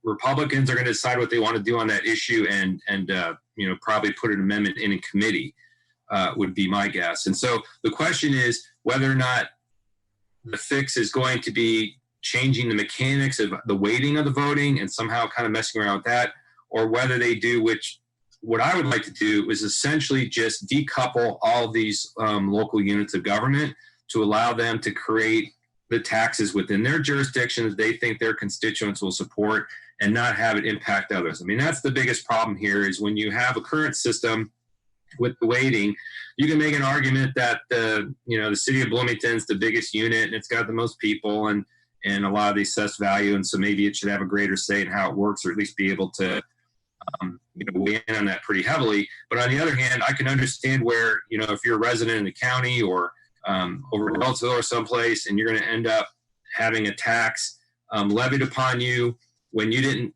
Republicans are going to decide what they want to do on that issue, and probably put an amendment in committee. Would be my guess. And so the question is whether or not the fix is going to be changing the mechanics of the weighting of the voting and somehow kind of messing around with that, or whether they do, what I would like to do is essentially just decouple all of these local units of government to allow them to create the taxes within their jurisdictions they think their constituents will support and not have it impact others. I mean, that's the biggest problem here is when you have a current system with the weighting, you can make an argument that the city of Bloomington is the biggest unit and it's got the most people and a lot of the assessed value, and so maybe it should have a greater say in how it works, or at least be able to weigh in on that pretty heavily. But on the other hand, I can understand where if you're a resident in the county or over in Beltsville or someplace, and you're going to end up having a tax levied upon you when you didn't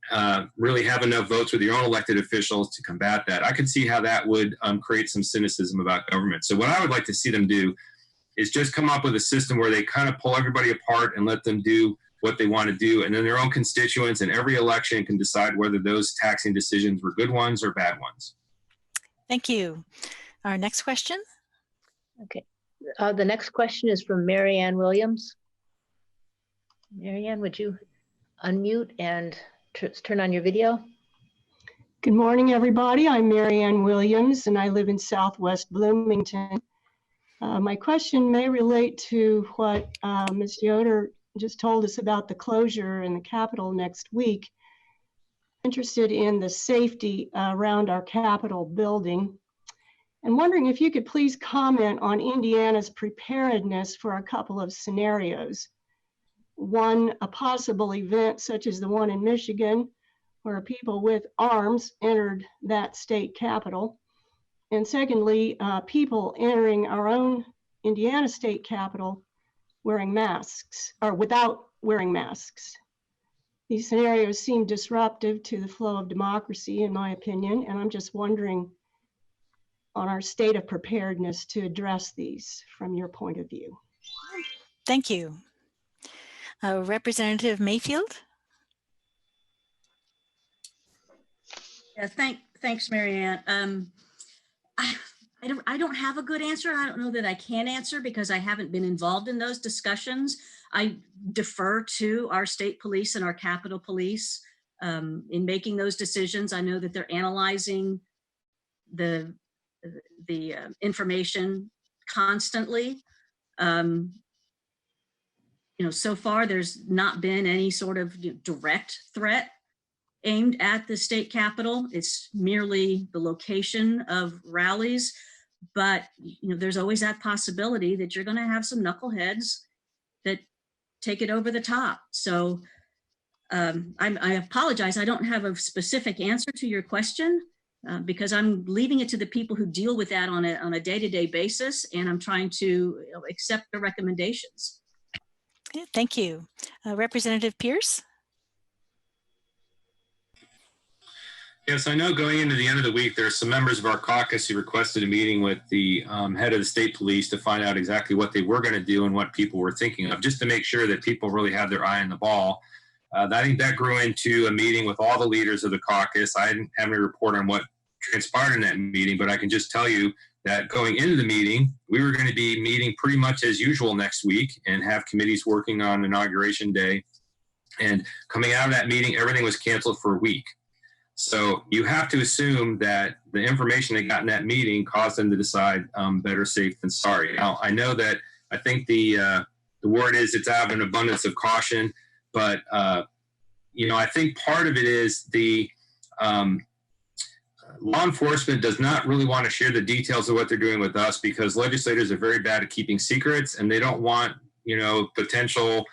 really have enough votes with your own elected officials to combat that. I could see how that would create some cynicism about government. So what I would like to see them do is just come up with a system where they kind of pull everybody apart and let them do what they want to do. And then their own constituents in every election can decide whether those taxing decisions were good ones or bad ones. Thank you. Our next question. Okay. The next question is from Marianne Williams. Marianne, would you unmute and turn on your video? Good morning, everybody. I'm Marianne Williams, and I live in Southwest Bloomington. My question may relate to what Ms. Yoder just told us about the closure in the Capitol next week. Interested in the safety around our Capitol building, and wondering if you could please comment on Indiana's preparedness for a couple of scenarios. One, a possible event such as the one in Michigan, where people with arms entered that state capitol. And secondly, people entering our own Indiana state capitol wearing masks or without wearing masks. These scenarios seem disruptive to the flow of democracy, in my opinion, and I'm just wondering on our state of preparedness to address these from your point of view. Thank you. Representative Mayfield. Yeah, thanks, Marianne. I don't have a good answer. I don't know that I can answer because I haven't been involved in those discussions. I defer to our state police and our Capitol Police in making those decisions. I know that they're analyzing the information constantly. So far there's not been any sort of direct threat aimed at the state capitol. It's merely the location of rallies, but there's always that possibility that you're going to have some knuckleheads that take it over the top. So I apologize. I don't have a specific answer to your question because I'm leaving it to the people who deal with that on a day-to-day basis, and I'm trying to accept the recommendations. Yeah, thank you. Representative Pierce. Yes, I know going into the end of the week, there are some members of our caucus who requested a meeting with the head of the state police to find out exactly what they were going to do and what people were thinking of, just to make sure that people really had their eye on the ball. I think that grew into a meeting with all the leaders of the caucus. I didn't have any report on what transpired in that meeting, but I can just tell you that going into the meeting, we were going to be meeting pretty much as usual next week and have committees working on Inauguration Day. And coming out of that meeting, everything was canceled for a week. So you have to assume that the information they got in that meeting caused them to decide better safe than sorry. Now, I know that I think the the word is it's out of an abundance of caution. But, I think part of it is the law enforcement does not really want to share the details of what they're doing with us because legislators are very bad at keeping secrets, and they don't want, potential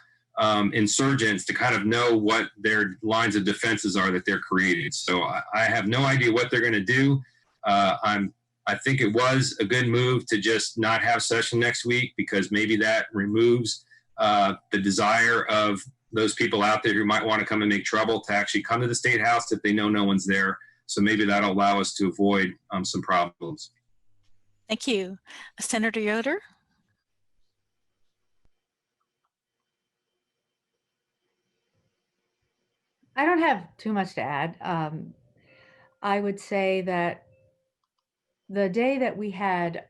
insurgents to kind of know what their lines of defenses are that they're creating. So I have no idea what they're going to do. I think it was a good move to just not have session next week because maybe that removes the desire of those people out there who might want to come and make trouble to actually come to the State House if they know no one's there. So maybe that'll allow us to avoid some problems. Thank you. Senator Yoder? I don't have too much to add. I would say that the day that we had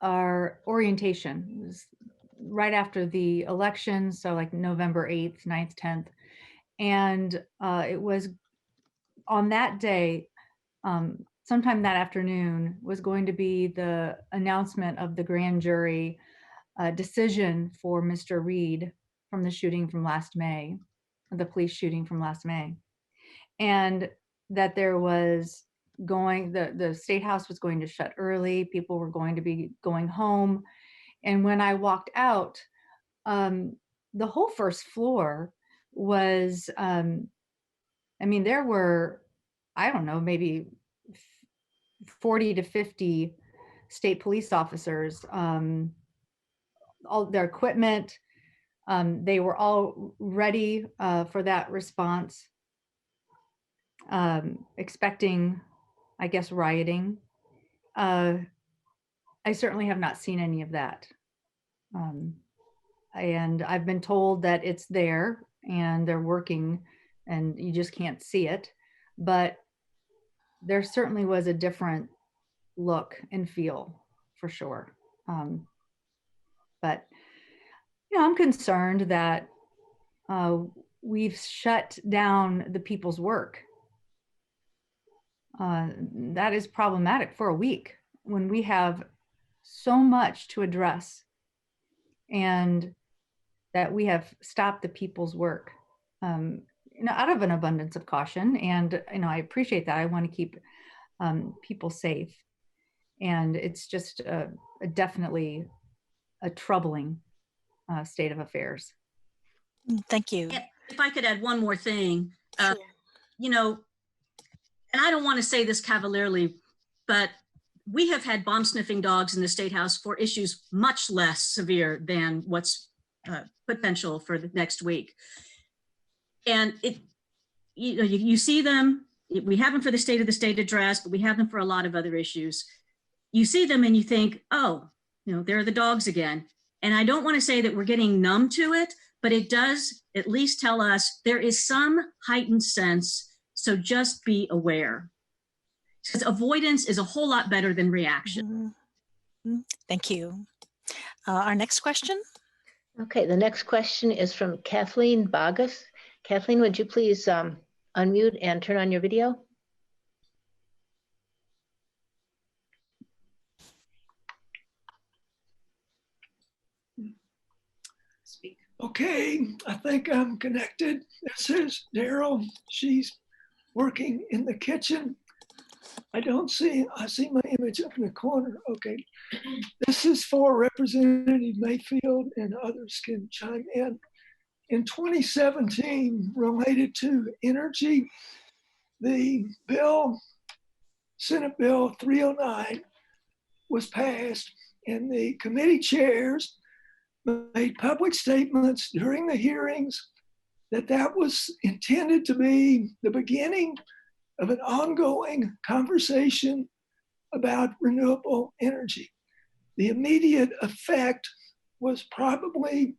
our orientation was right after the election, so like November 8th, 9th, 10th. And it was on that day, sometime that afternoon, was going to be the announcement of the grand jury decision for Mr. Reed from the shooting from last May, the police shooting from last May. And that there was the State House was going to shut early, people were going to be going home. And when I walked out, the whole first floor was, there were, I don't know, maybe 40 to 50 state police officers, all their equipment, they were all ready for that response, expecting, I guess, rioting. I certainly have not seen any of that. And I've been told that it's there and they're working and you just can't see it. But there certainly was a different look and feel for sure. But, I'm concerned that we've shut down the people's work. That is problematic for a week when we have so much to address and that we have stopped the people's work, out of an abundance of caution. And, I appreciate that. I want to keep people safe. And it's just definitely a troubling state of affairs. Thank you. If I could add one more thing, Sure. And I don't want to say this cavalierly, but we have had bomb sniffing dogs in the State House for issues much less severe than what's potential for the next week. And you see them, we have them for the State of the State address, but we have them for a lot of other issues. You see them and you think, oh, there are the dogs again. And I don't want to say that we're getting numb to it, but it does at least tell us there is some heightened sense. So just be aware. Because avoidance is a whole lot better than reaction. Mm-hmm. Thank you. Our next question. Okay, the next question is from Kathleen Bogus. Kathleen, would you please unmute and turn on your video? Speak. Okay, I think I'm connected. This is Daryl. She's working in the kitchen. I see my image up in the corner. Okay. This is for Representative Mayfield, and others can chime in. In 2017, related to energy, the bill, Senate Bill 309, was passed, and the committee chairs made public statements during the hearings that was intended to be the beginning of an ongoing conversation about renewable energy. The immediate effect was probably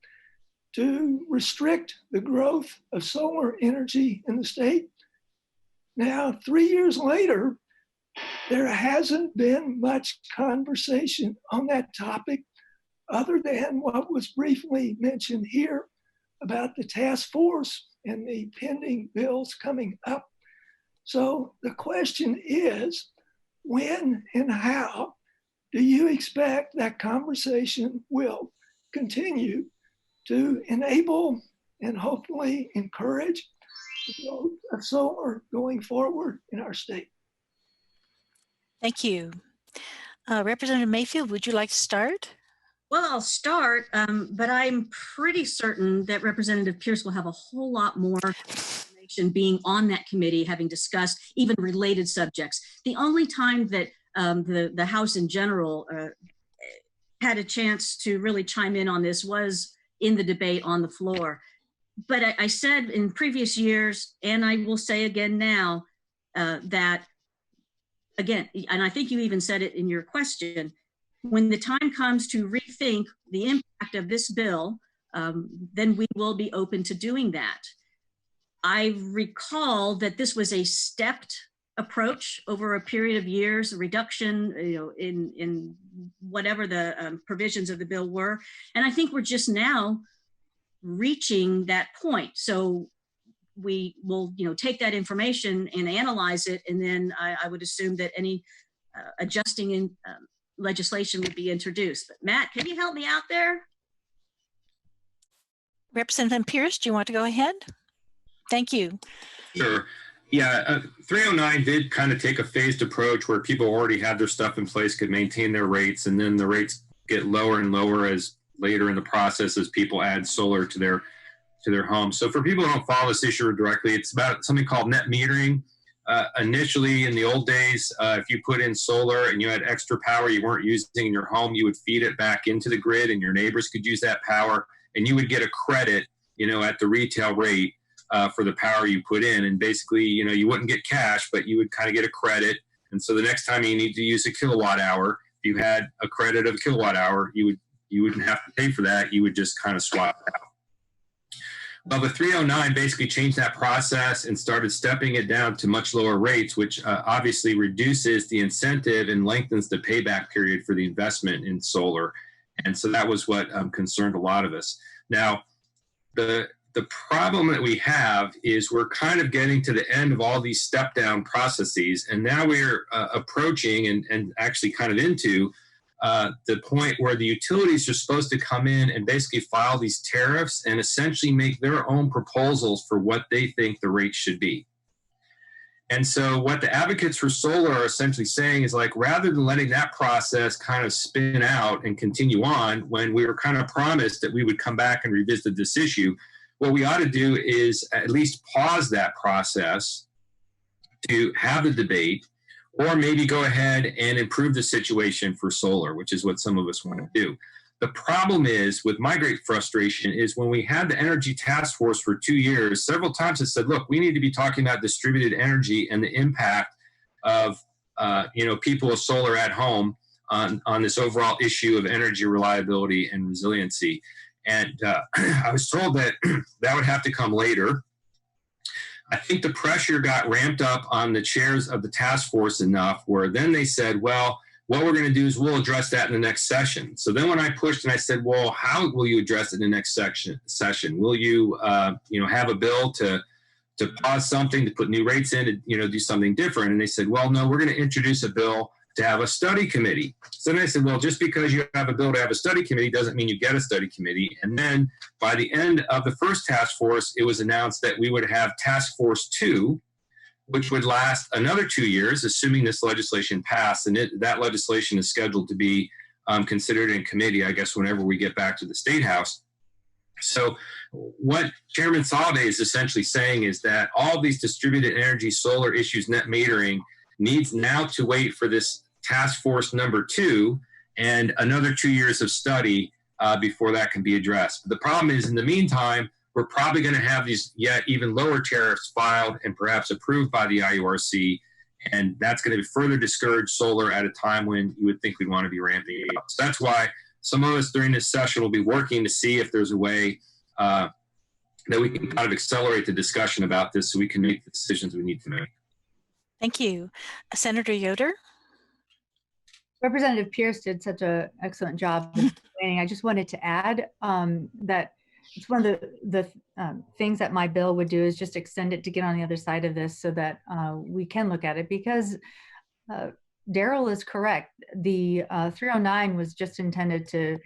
to restrict the growth of solar energy in the state. Now, 3 years later, there hasn't been much conversation on that topic other than what was briefly mentioned here about the task force and the pending bills coming up. So the question is, when and how do you expect that conversation will continue to enable and hopefully encourage the growth of solar going forward in our state. Thank you. Representative Mayfield, would you like to start? Well, I'll start, but I'm pretty certain that Representative Pierce will have a whole lot more information being on that committee, having discussed even related subjects. The only time that the House in general had a chance to really chime in on this was in the debate on the floor. But I said in previous years, and I will say again now, that, again, and I think you even said it in your question, when the time comes to rethink the impact of this bill, then we will be open to doing that. I recall that this was a stepped approach over a period of years, a reduction, in whatever the provisions of the bill were. And I think we're just now reaching that point. So we will, take that information and analyze it. And then I would assume that any adjusting in legislation would be introduced. But Matt, can you help me out there? Representative Pierce, do you want to go ahead? Thank you. Sure. Yeah, 309 did kind of take a phased approach where people already had their stuff in place, could maintain their rates, and then the rates get lower and lower as later in the process as people add solar to their homes. So for people who don't follow this issue directly, it's about something called net metering. Initially, in the old days, if you put in solar and you had extra power you weren't using in your home, you would feed it back into the grid and your neighbors could use that power and you would get a credit, at the retail rate for the power you put in. And basically, you wouldn't get cash, but you would kind of get a credit. And so the next time you need to use a kilowatt hour, if you had a credit of a kilowatt hour, you wouldn't have to pay for that. You would just kind of swap it out. Well, the 309 basically changed that process and started stepping it down to much lower rates, which obviously reduces the incentive and lengthens the payback period for the investment in solar. And so that was what concerned a lot of us. Now, the problem that we have is we're kind of getting to the end of all these step down processes. And now we're approaching and actually kind of into the point where the utilities are supposed to come in and basically file these tariffs and essentially make their own proposals for what they think the rates should be. And so what the advocates for solar are essentially saying is like, rather than letting that process kind of spin out and continue on when we were kind of promised that we would come back and revisit this issue, what we ought to do is at least pause that process to have the debate, or maybe go ahead and improve the situation for solar, which is what some of us want to do. The problem is, with my great frustration, is when we had the Energy Task Force for 2 years, several times it said, look, we need to be talking about distributed energy and the impact of people with solar at home on this overall issue of energy reliability and resiliency. And I was told that that would have to come later. I think the pressure got ramped up on the chairs of the task force enough where then they said, well, what we're going to do is we'll address that in the next session. So then when I pushed and I said, well, how will you address it in the next session? Will you, have a bill to pause something, to put new rates in, to, do something different? And they said, well, no, we're going to introduce a bill to have a study committee. So then I said, well, just because you have a bill to have a study committee doesn't mean you get a study committee. And then by the end of the first task force, it was announced that we would have Task Force 2, which would last another 2 years, assuming this legislation passed. And that legislation is scheduled to be considered in committee, I guess, whenever we get back to the State House. So what Chairman Soliday is essentially saying is that all these distributed energy solar issues, net metering, needs now to wait for this Task Force number 2 and another 2 years of study before that can be addressed. But the problem is, in the meantime, we're probably going to have these yet even lower tariffs filed and perhaps approved by the IURC, and that's going to further discourage solar at a time when you would think we'd want to be ramping it up. So that's why some of us during this session will be working to see if there's a way that we can kind of accelerate the discussion about this so we can make the decisions we need to make. Thank you. Senator Yoder? Representative Pierce did such an excellent job of explaining. I just wanted to add that it's one of the things that my bill would do is just extend it to get on the other side of this so that we can look at it, because Daryl is correct. The 309 was just intended to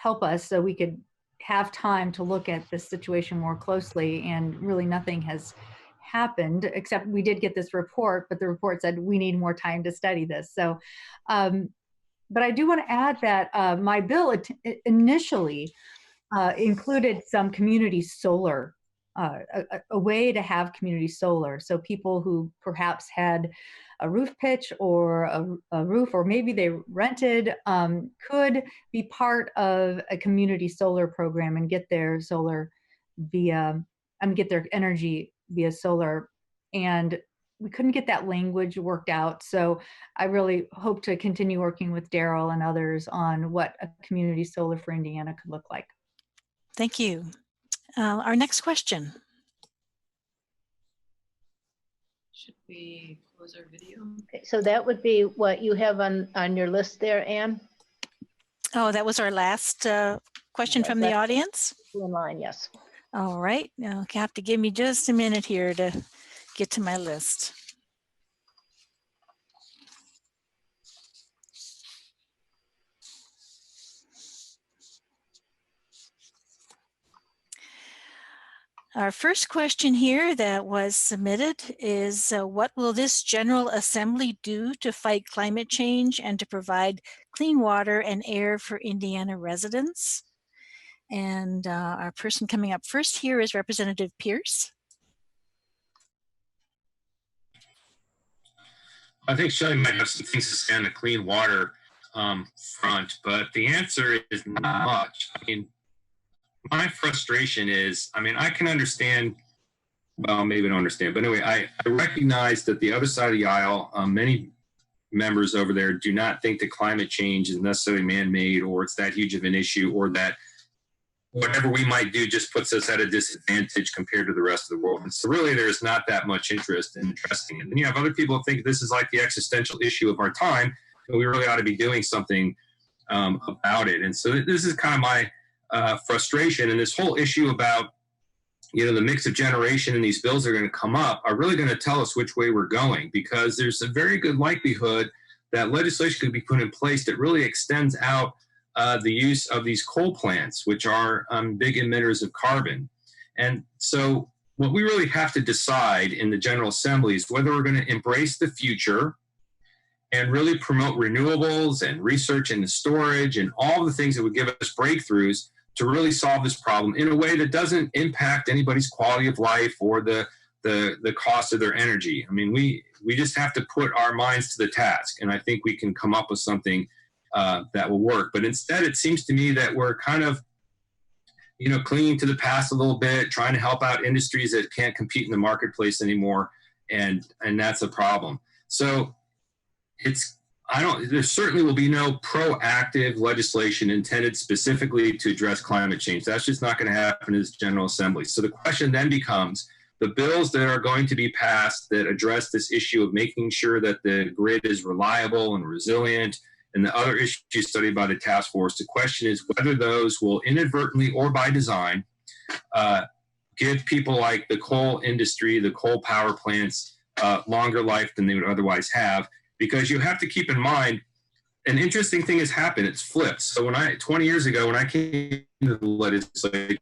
help us so we could have time to look at this situation more closely, and really nothing has happened, except we did get this report, but the report said we need more time to study this. So, but I do want to add that my bill initially included some community solar, a way to have community solar. So people who perhaps had a roof pitch or a roof, or maybe they rented, could be part of a community solar program and get their solar via, get their energy via solar. And we couldn't get that language worked out. So I really hope to continue working with Daryl and others on what a community solar for Indiana could look like. Thank you. Our next question. Should we close our video? Okay, so that would be what you have on your list there, Anne? Oh, that was our last question from the audience? In line, yes. All right. Now, you have to give me just a minute here to get to my list. Our first question here that was submitted is, what will this General Assembly do to fight climate change and to provide clean water and air for Indiana residents? And our person coming up first here is Representative Pierce. I think Shelley might have some things to say on the clean water front, but the answer is not much. I mean, my frustration is, I can understand, well, maybe I don't understand, but anyway, I recognize that the other side of the aisle, many members over there do not think that climate change is necessarily man-made, or it's that huge of an issue, or that whatever we might do just puts us at a disadvantage compared to the rest of the world. And so really there's not that much interest in addressing it. And you have other people who think this is like the existential issue of our time, and we really ought to be doing something about it. And so this is kind of my frustration. And this whole issue about, the mix of generation and these bills that are going to come up are really going to tell us which way we're going, because there's a very good likelihood that legislation could be put in place that really extends out the use of these coal plants, which are big emitters of carbon. And so what we really have to decide in the General Assembly is whether we're going to embrace the future and really promote renewables and research into storage and all the things that would give us breakthroughs to really solve this problem in a way that doesn't impact anybody's quality of life or the cost of their energy. We just have to put our minds to the task, and I think we can come up with something that will work. But instead, it seems to me that we're kind of, clinging to the past a little bit, trying to help out industries that can't compete in the marketplace anymore, and that's a problem. So there certainly will be no proactive legislation intended specifically to address climate change. That's just not going to happen in this General Assembly. So the question then becomes, the bills that are going to be passed that address this issue of making sure that the grid is reliable and resilient, and the other issues studied by the task force, the question is whether those will inadvertently or by design give people like the coal industry, the coal power plants, longer life than they would otherwise have. Because you have to keep in mind, an interesting thing has happened. It's flipped. So 20 years ago, when I came to the legislature,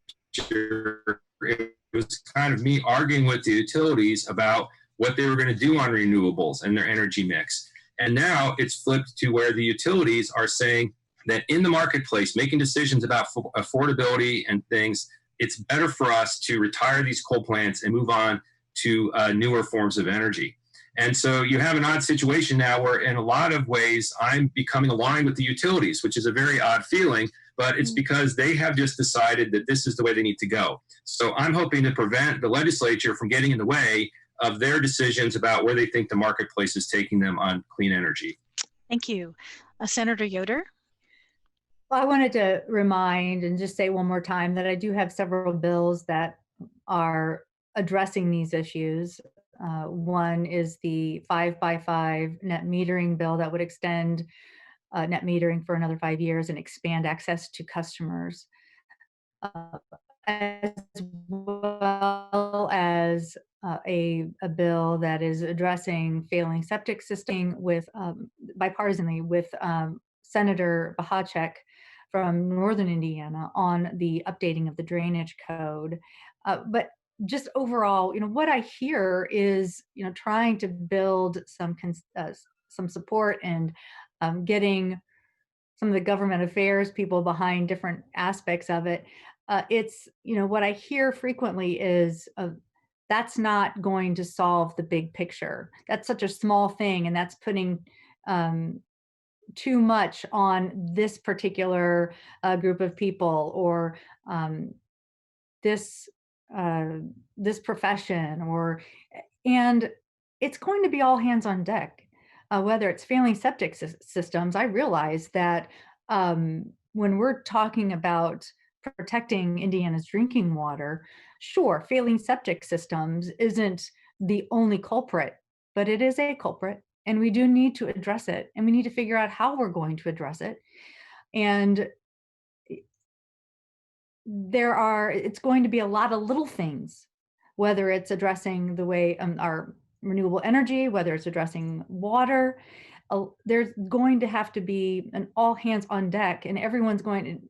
it was kind of me arguing with the utilities about what they were going to do on renewables and their energy mix. And now it's flipped to where the utilities are saying that in the marketplace, making decisions about affordability and things, it's better for us to retire these coal plants and move on to newer forms of energy. And so you have an odd situation now where in a lot of ways I'm becoming aligned with the utilities, which is a very odd feeling, but it's because they have just decided that this is the way they need to go. So I'm hoping to prevent the legislature from getting in the way of their decisions about where they think the marketplace is taking them on clean energy. Thank you. Senator Yoder? Well, I wanted to remind and just say one more time that I do have several bills that are addressing these issues. One is the 5x5 net metering bill that would extend net metering for another 5 years and expand access to customers, as well as a bill that is addressing failing septic system with bipartisanly with Senator Bahacek from Northern Indiana on the updating of the drainage code. But just overall, what I hear is, trying to build some support and getting some of the government affairs people behind different aspects of it. It's, what I hear frequently is that's not going to solve the big picture. That's such a small thing, and that's putting too much on this particular group of people, or this profession, and it's going to be all hands on deck. Whether it's failing septic systems, I realize that when we're talking about protecting Indiana's drinking water, sure, failing septic systems isn't the only culprit, but it is a culprit, and we do need to address it, and we need to figure out how we're going to address it. And it's going to be a lot of little things, whether it's addressing the way our renewable energy, whether it's addressing water. There's going to have to be an all hands on deck, and everyone's going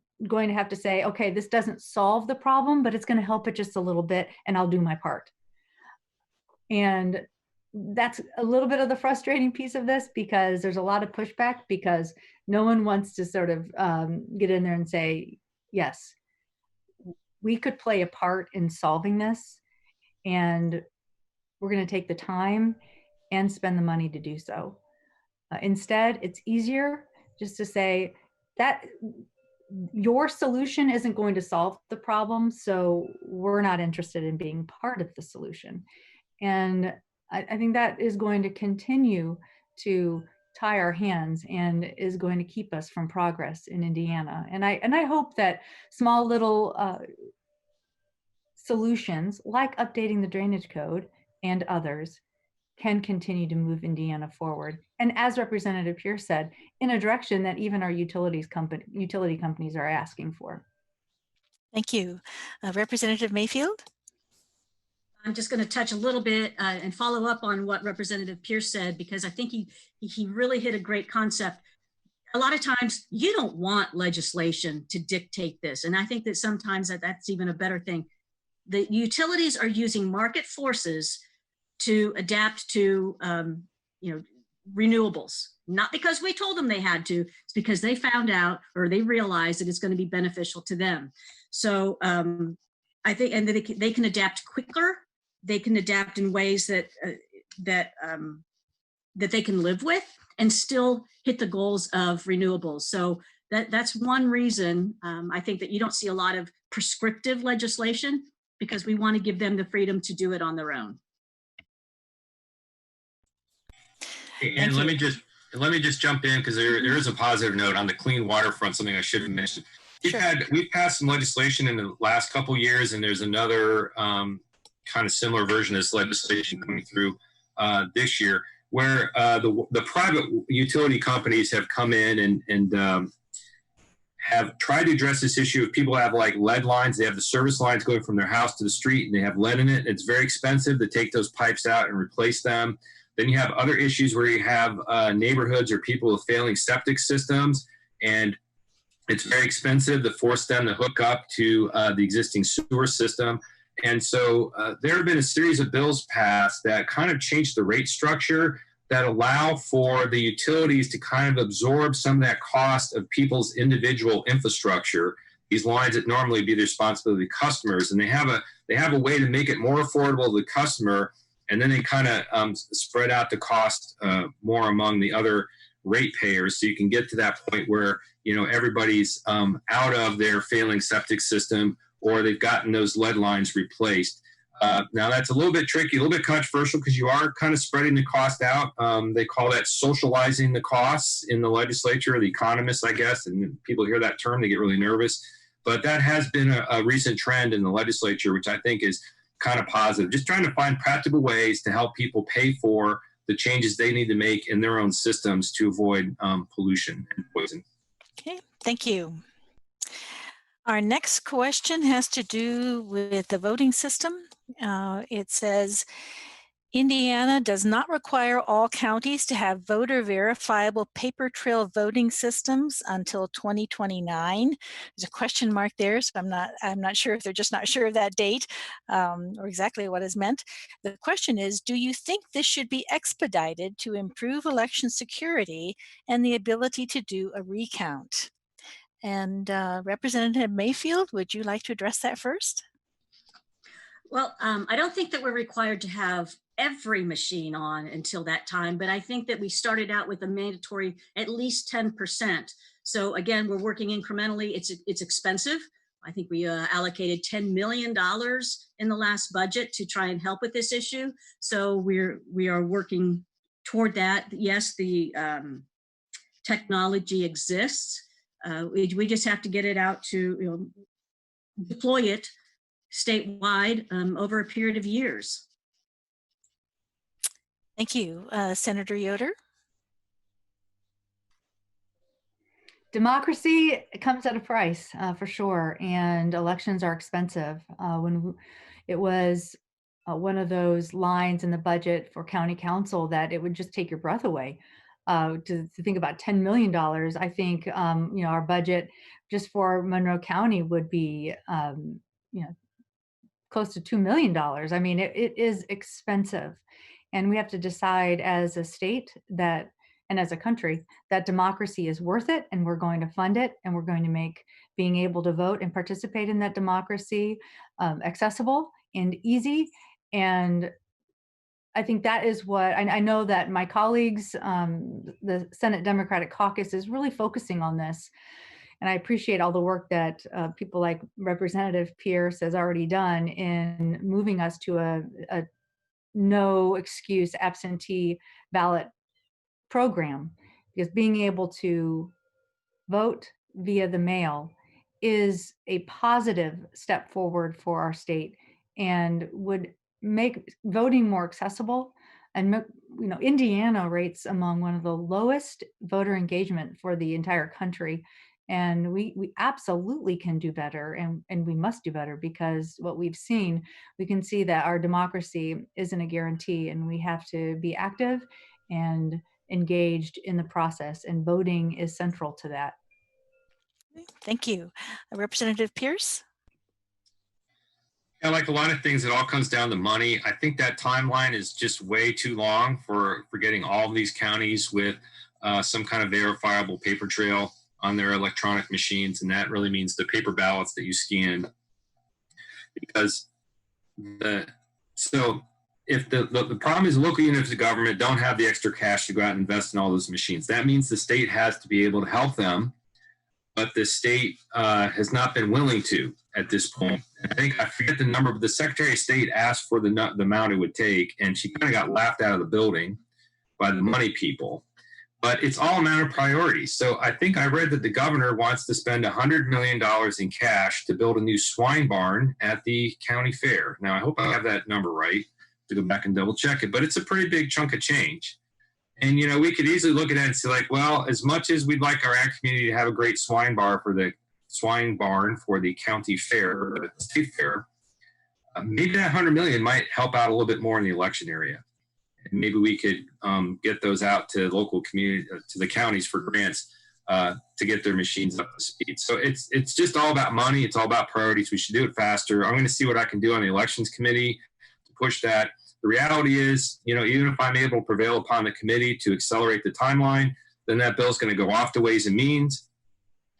to have to say, okay, this doesn't solve the problem, but it's going to help it just a little bit, and I'll do my part. And that's a little bit of the frustrating piece of this, because there's a lot of pushback, because no one wants to sort of get in there and say, yes, we could play a part in solving this, and we're going to take the time and spend the money to do so. Instead, it's easier just to say that your solution isn't going to solve the problem, so we're not interested in being part of the solution. And I think that is going to continue to tie our hands and is going to keep us from progress in Indiana. And I hope that small little solutions like updating the drainage code and others can continue to move Indiana forward. And as Representative Pierce said, in a direction that even our utility companies are asking for. Thank you. Representative Mayfield? I'm just going to touch a little bit and follow up on what Representative Pierce said, because I think he really hit a great concept. A lot of times you don't want legislation to dictate this. And I think that sometimes that's even a better thing. The utilities are using market forces to adapt to renewables, not because we told them they had to, it's because they found out or they realized that it's going to be beneficial to them. So I think, and that they can adapt quicker. They can adapt in ways that they can live with and still hit the goals of renewables. So that's one reason I think that you don't see a lot of prescriptive legislation, because we want to give them the freedom to do it on their own. And let me just jump in, because there is a positive note on the clean water front, something I should have mentioned. We've passed some legislation in the last couple of years, and there's another kind of similar version of this legislation coming through this year, where the private utility companies have come in and have tried to address this issue. If people have like lead lines, they have the service lines going from their house to the street, and they have lead in it. It's very expensive to take those pipes out and replace them. Then you have other issues where you have neighborhoods or people with failing septic systems, and it's very expensive to force them to hook up to the existing sewer system. And so there have been a series of bills passed that kind of change the rate structure that allow for the utilities to kind of absorb some of that cost of people's individual infrastructure, these lines that normally be the responsibility of customers. And they have a way to make it more affordable to the customer, and then they kind of spread out the cost more among the other ratepayers, so you can get to that point where everybody's out of their failing septic system, or they've gotten those lead lines replaced. Now that's a little bit tricky, a little bit controversial, because you are kind of spreading the cost out. They call that socializing the costs in the legislature, or the economists, I guess, and people hear that term, they get really nervous. But that has been a recent trend in the legislature, which I think is kind of positive. Just trying to find practical ways to help people pay for the changes they need to make in their own systems to avoid pollution and poison. Okay, thank you. Our next question has to do with the voting system. It says, Indiana does not require all counties to have voter verifiable paper trail voting systems until 2029. There's a question mark there, so I'm not sure if they're just not sure of that date or exactly what is meant. The question is, do you think this should be expedited to improve election security and the ability to do a recount? And Representative Mayfield, would you like to address that first? Well, I don't think that we're required to have every machine on until that time, but I think that we started out with a mandatory at least 10%. So again, we're working incrementally. It's expensive. I think we allocated $10 million in the last budget to try and help with this issue. So we are working toward that. Yes, the technology exists. We just have to get it out to deploy it statewide over a period of years. Thank you. Senator Yoder? Democracy comes at a price, for sure, and elections are expensive. When it was one of those lines in the budget for county council that it would just take your breath away. To think about $10 million, I think our budget just for Monroe County would be close to $2 million. I mean, it is expensive. And we have to decide as a state that, and as a country, that democracy is worth it, and we're going to fund it, and we're going to make being able to vote and participate in that democracy accessible and easy. And I think that is what, I know that my colleagues, the Senate Democratic Caucus is really focusing on this. And I appreciate all the work that people like Representative Pierce has already done in moving us to a no excuse absentee ballot program, because being able to vote via the mail is a positive step forward for our state and would make voting more accessible. And Indiana rates among one of the lowest voter engagement for the entire country. And we absolutely can do better, and we must do better, because what we've seen, we can see that our democracy isn't a guarantee, and we have to be active and engaged in the process, and voting is central to that. Thank you. Representative Pierce? Yeah, like a lot of things, it all comes down to money. I think that timeline is just way too long for getting all of these counties with some kind of verifiable paper trail on their electronic machines. And that really means the paper ballots that you scan. Because if the problem is local units of government don't have the extra cash to go out and invest in all those machines, that means the state has to be able to help them. But the state has not been willing to at this point. And I forget the number, but the Secretary of State asked for the amount it would take, and she kind of got laughed out of the building by the money people. But it's all a matter of priorities. So I think I read that the governor wants to spend $100 million in cash to build a new swine barn at the county fair. Now, I hope I have that number right to go back and double check it, but it's a pretty big chunk of change. And, we could easily look at that and say, like, well, as much as we'd like our ag community to have a great swine barn for the county fair or the state fair, maybe that $100 million might help out a little bit more in the election area. And maybe we could get those out to local community, to the counties for grants to get their machines up to speed. So it's just all about money. It's all about priorities. We should do it faster. I'm going to see what I can do on the elections committee to push that. The reality is, even if I'm able to prevail upon the committee to accelerate the timeline, then that bill's going to go off to Ways and Means,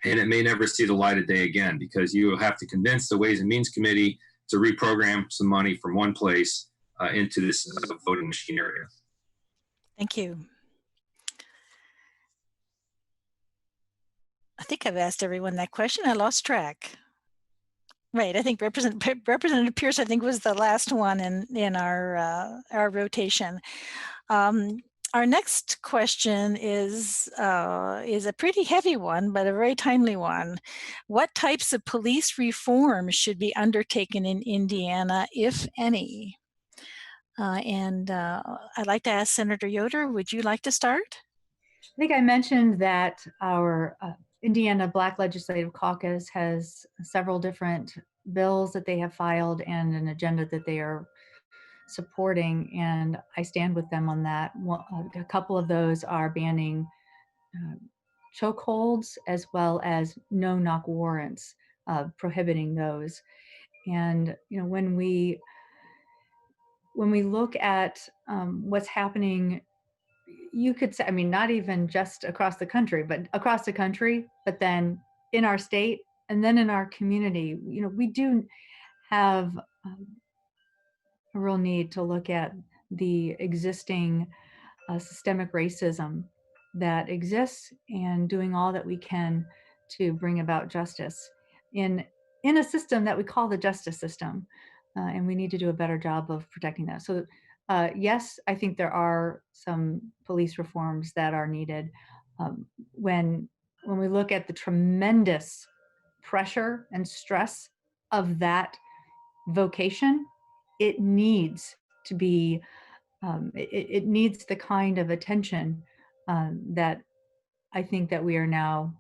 and it may never see the light of day again, because you have to convince the Ways and Means Committee to reprogram some money from one place into this voting machine area. Thank you. I think I've asked everyone that question. I lost track. Right, I think Representative Pierce, I think, was the last one in our rotation. Our next question is a pretty heavy one, but a very timely one. What types of police reform should be undertaken in Indiana, if any? I'd like to ask Senator Yoder, would you like to start? I think I mentioned that our Indiana Black Legislative Caucus has several different bills that they have filed and an agenda that they are supporting, and I stand with them on that. A couple of those are banning chokeholds as well as no-knock warrants, prohibiting those. And when we look at what's happening, you could say, I mean, not even just across the country, but across the country, but then in our state and then in our community, we do have a real need to look at the existing systemic racism that exists and doing all that we can to bring about justice in a system that we call the justice system. And we need to do a better job of protecting that. So yes, I think there are some police reforms that are needed. When we look at the tremendous pressure and stress of that vocation, it needs to be, it needs the kind of attention that I think that we are now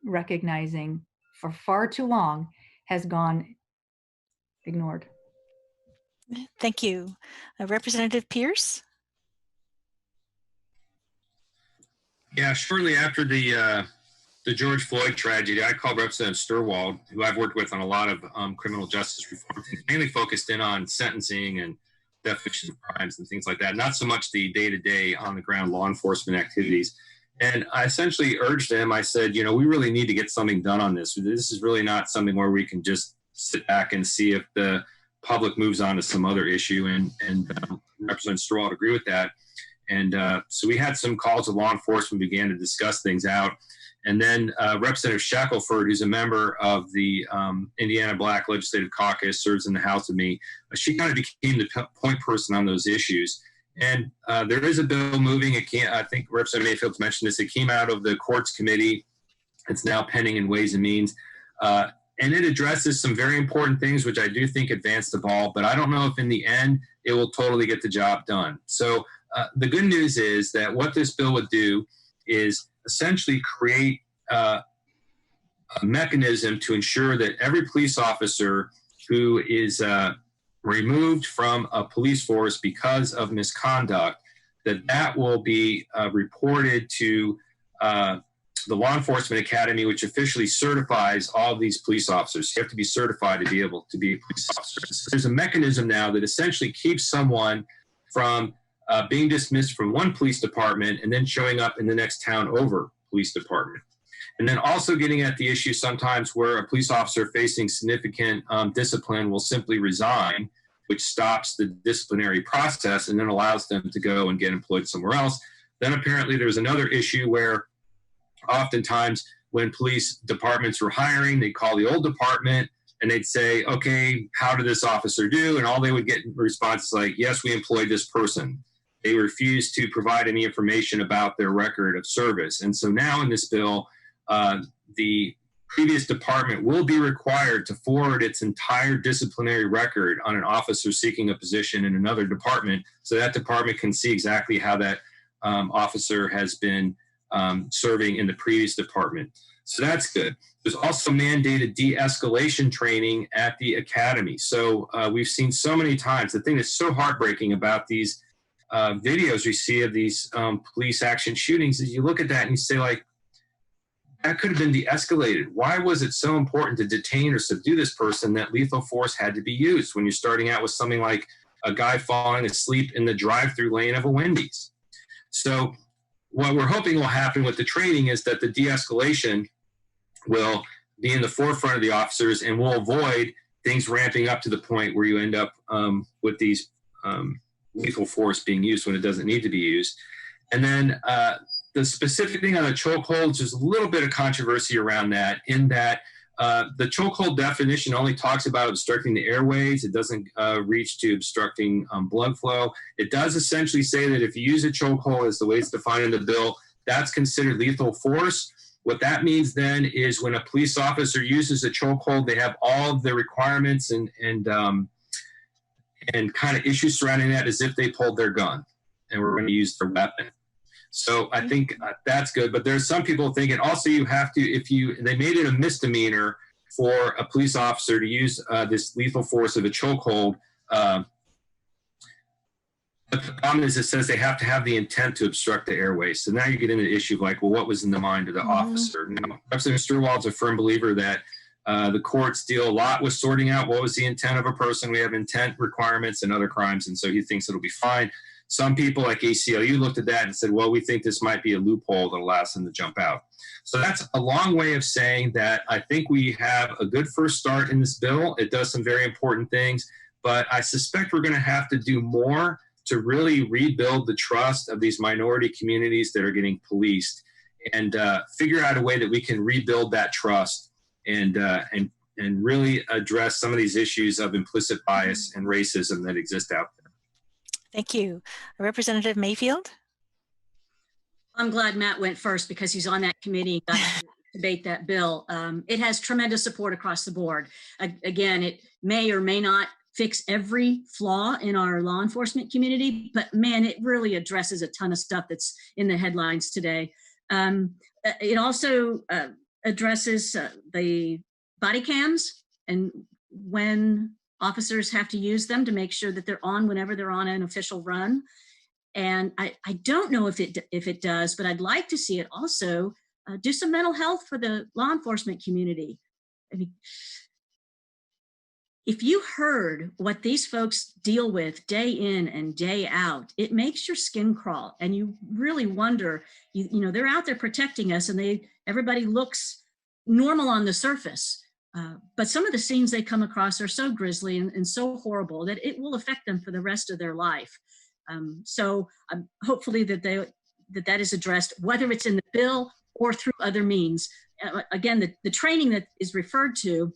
recognizing for far too long has gone ignored. Thank you. Representative Pierce? Yeah, shortly after the George Floyd tragedy, I called Representative Sturwald, who I've worked with on a lot of criminal justice reform, mainly focused in on sentencing and definition of crimes and things like that, not so much the day-to-day on-the-ground law enforcement activities. And I essentially urged him, I said, we really need to get something done on this. This is really not something where we can just sit back and see if the public moves on to some other issue. And Representative Sturwald agreed with that. And so we had some calls to law enforcement, began to discuss things out. And then Representative Shackelford, who's a member of the Indiana Black Legislative Caucus, serves in the House with me. She kind of became the point person on those issues. And there is a bill moving. I think Representative Mayfield's mentioned this. It came out of the Courts Committee. It's now pending in Ways and Means. And it addresses some very important things, which I do think advance the ball. But I don't know if in the end it will totally get the job done. So the good news is that what this bill would do is essentially create a mechanism to ensure that every police officer who is removed from a police force because of misconduct, that will be reported to the Law Enforcement Academy, which officially certifies all of these police officers. You have to be certified to be able to be a police officer. So there's a mechanism now that essentially keeps someone from being dismissed from one police department and then showing up in the next town over police department. And then also getting at the issue sometimes where a police officer facing significant discipline will simply resign, which stops the disciplinary process and then allows them to go and get employed somewhere else. Then apparently there was another issue where oftentimes when police departments were hiring, they'd call the old department and they'd say, okay, how did this officer do? And all they would get in response is like, yes, we employed this person. They refused to provide any information about their record of service. And so now in this bill, the previous department will be required to forward its entire disciplinary record on an officer seeking a position in another department, so that department can see exactly how that officer has been serving in the previous department. So that's good. There's also mandated de-escalation training at the academy. So we've seen so many times, the thing that's so heartbreaking about these videos we see of these police action shootings is you look at that and you say, like, that could have been de-escalated. Why was it so important to detain or subdue this person that lethal force had to be used when you're starting out with something like a guy falling asleep in the drive-through lane of a Wendy's? So what we're hoping will happen with the training is that the de-escalation will be in the forefront of the officers and will avoid things ramping up to the point where you end up with these lethal force being used when it doesn't need to be used. And then the specific thing on the chokeholds, there's a little bit of controversy around that, in that the chokehold definition only talks about obstructing the airways. It doesn't reach to obstructing blood flow. It does essentially say that if you use a chokehold as the way it's defined in the bill, that's considered lethal force. What that means then is when a police officer uses a chokehold, they have all of the requirements and kind of issues surrounding that as if they pulled their gun and were going to use their weapon. So I think that's good. But there's some people thinking also you have to, they made it a misdemeanor for a police officer to use this lethal force of a chokehold But the problem is it says they have to have the intent to obstruct the airways. So now you get into the issue of like, well, what was in the mind of the officer? Now, Representative Sturwald's a firm believer that the courts deal a lot with sorting out what was the intent of a person. We have intent requirements and other crimes, and so he thinks it'll be fine. Some people like ACLU looked at that and said, well, we think this might be a loophole that allows them to jump out. So that's a long way of saying that I think we have a good first start in this bill. It does some very important things, but I suspect we're going to have to do more to really rebuild the trust of these minority communities that are getting policed, and figure out a way that we can rebuild that trust and really address some of these issues of implicit bias and racism that exist out there. Thank you. Representative Mayfield? I'm glad Matt went first because he's on that committee and got to debate that bill. It has tremendous support across the board. Again, it may or may not fix every flaw in our law enforcement community, but man, it really addresses a ton of stuff that's in the headlines today. It also addresses the body cams and when officers have to use them to make sure that they're on whenever they're on an official run. And I don't know if it does, but I'd like to see it also do some mental health for the law enforcement community. I mean, if you heard what these folks deal with day in and day out, it makes your skin crawl, and you really wonder, you know, they're out there protecting us and everybody looks normal on the surface. But some of the scenes they come across are so grisly and so horrible that it will affect them for the rest of their life. So hopefully that is addressed, whether it's in the bill or through other means. Again, the training that is referred to,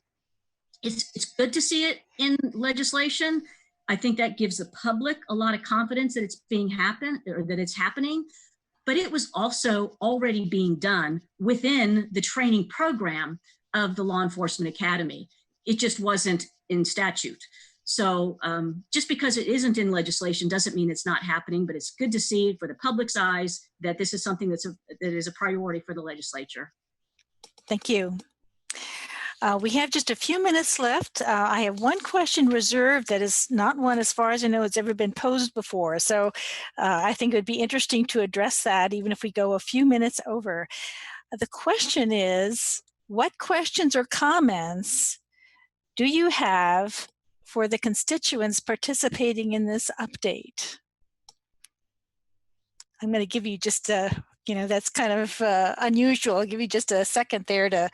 it's good to see it in legislation. I think that gives the public a lot of confidence that it's happening, but it was also already being done within the training program of the Law Enforcement Academy. It just wasn't in statute. So just because it isn't in legislation doesn't mean it's not happening, but it's good to see for the public's eyes that this is something that is a priority for the legislature. Thank you. We have just a few minutes left. I have one question reserved that is not one, as far as I know, it's ever been posed before. So I think it would be interesting to address that, even if we go a few minutes over. The question is, what questions or comments do you have for the constituents participating in this update? I'm going to give you just a, that's kind of unusual. I'll give you just a second there to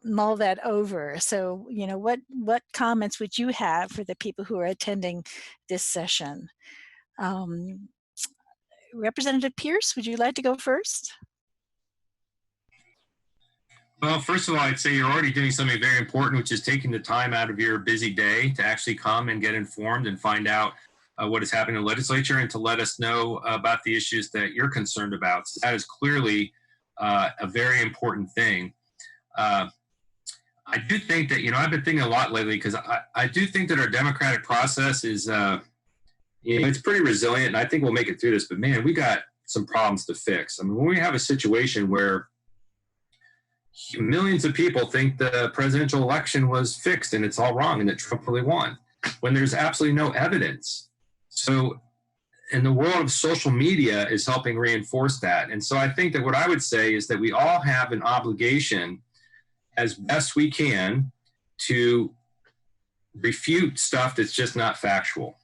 mull that over. So, what comments would you have for the people who are attending this session? Representative Pierce, would you like to go first? Well, first of all, I'd say you're already doing something very important, which is taking the time out of your busy day to actually come and get informed and find out what is happening in the legislature and to let us know about the issues that you're concerned about. So that is clearly a very important thing. I do think that, I've been thinking a lot lately because I do think that our democratic process is, it's pretty resilient, and I think we'll make it through this. But man, we got some problems to fix. I mean, when we have a situation where millions of people think the presidential election was fixed and it's all wrong and that Trump really won, when there's absolutely no evidence. So in the world of social media is helping reinforce that. And so I think that what I would say is that we all have an obligation as best we can to refute stuff that's just not factual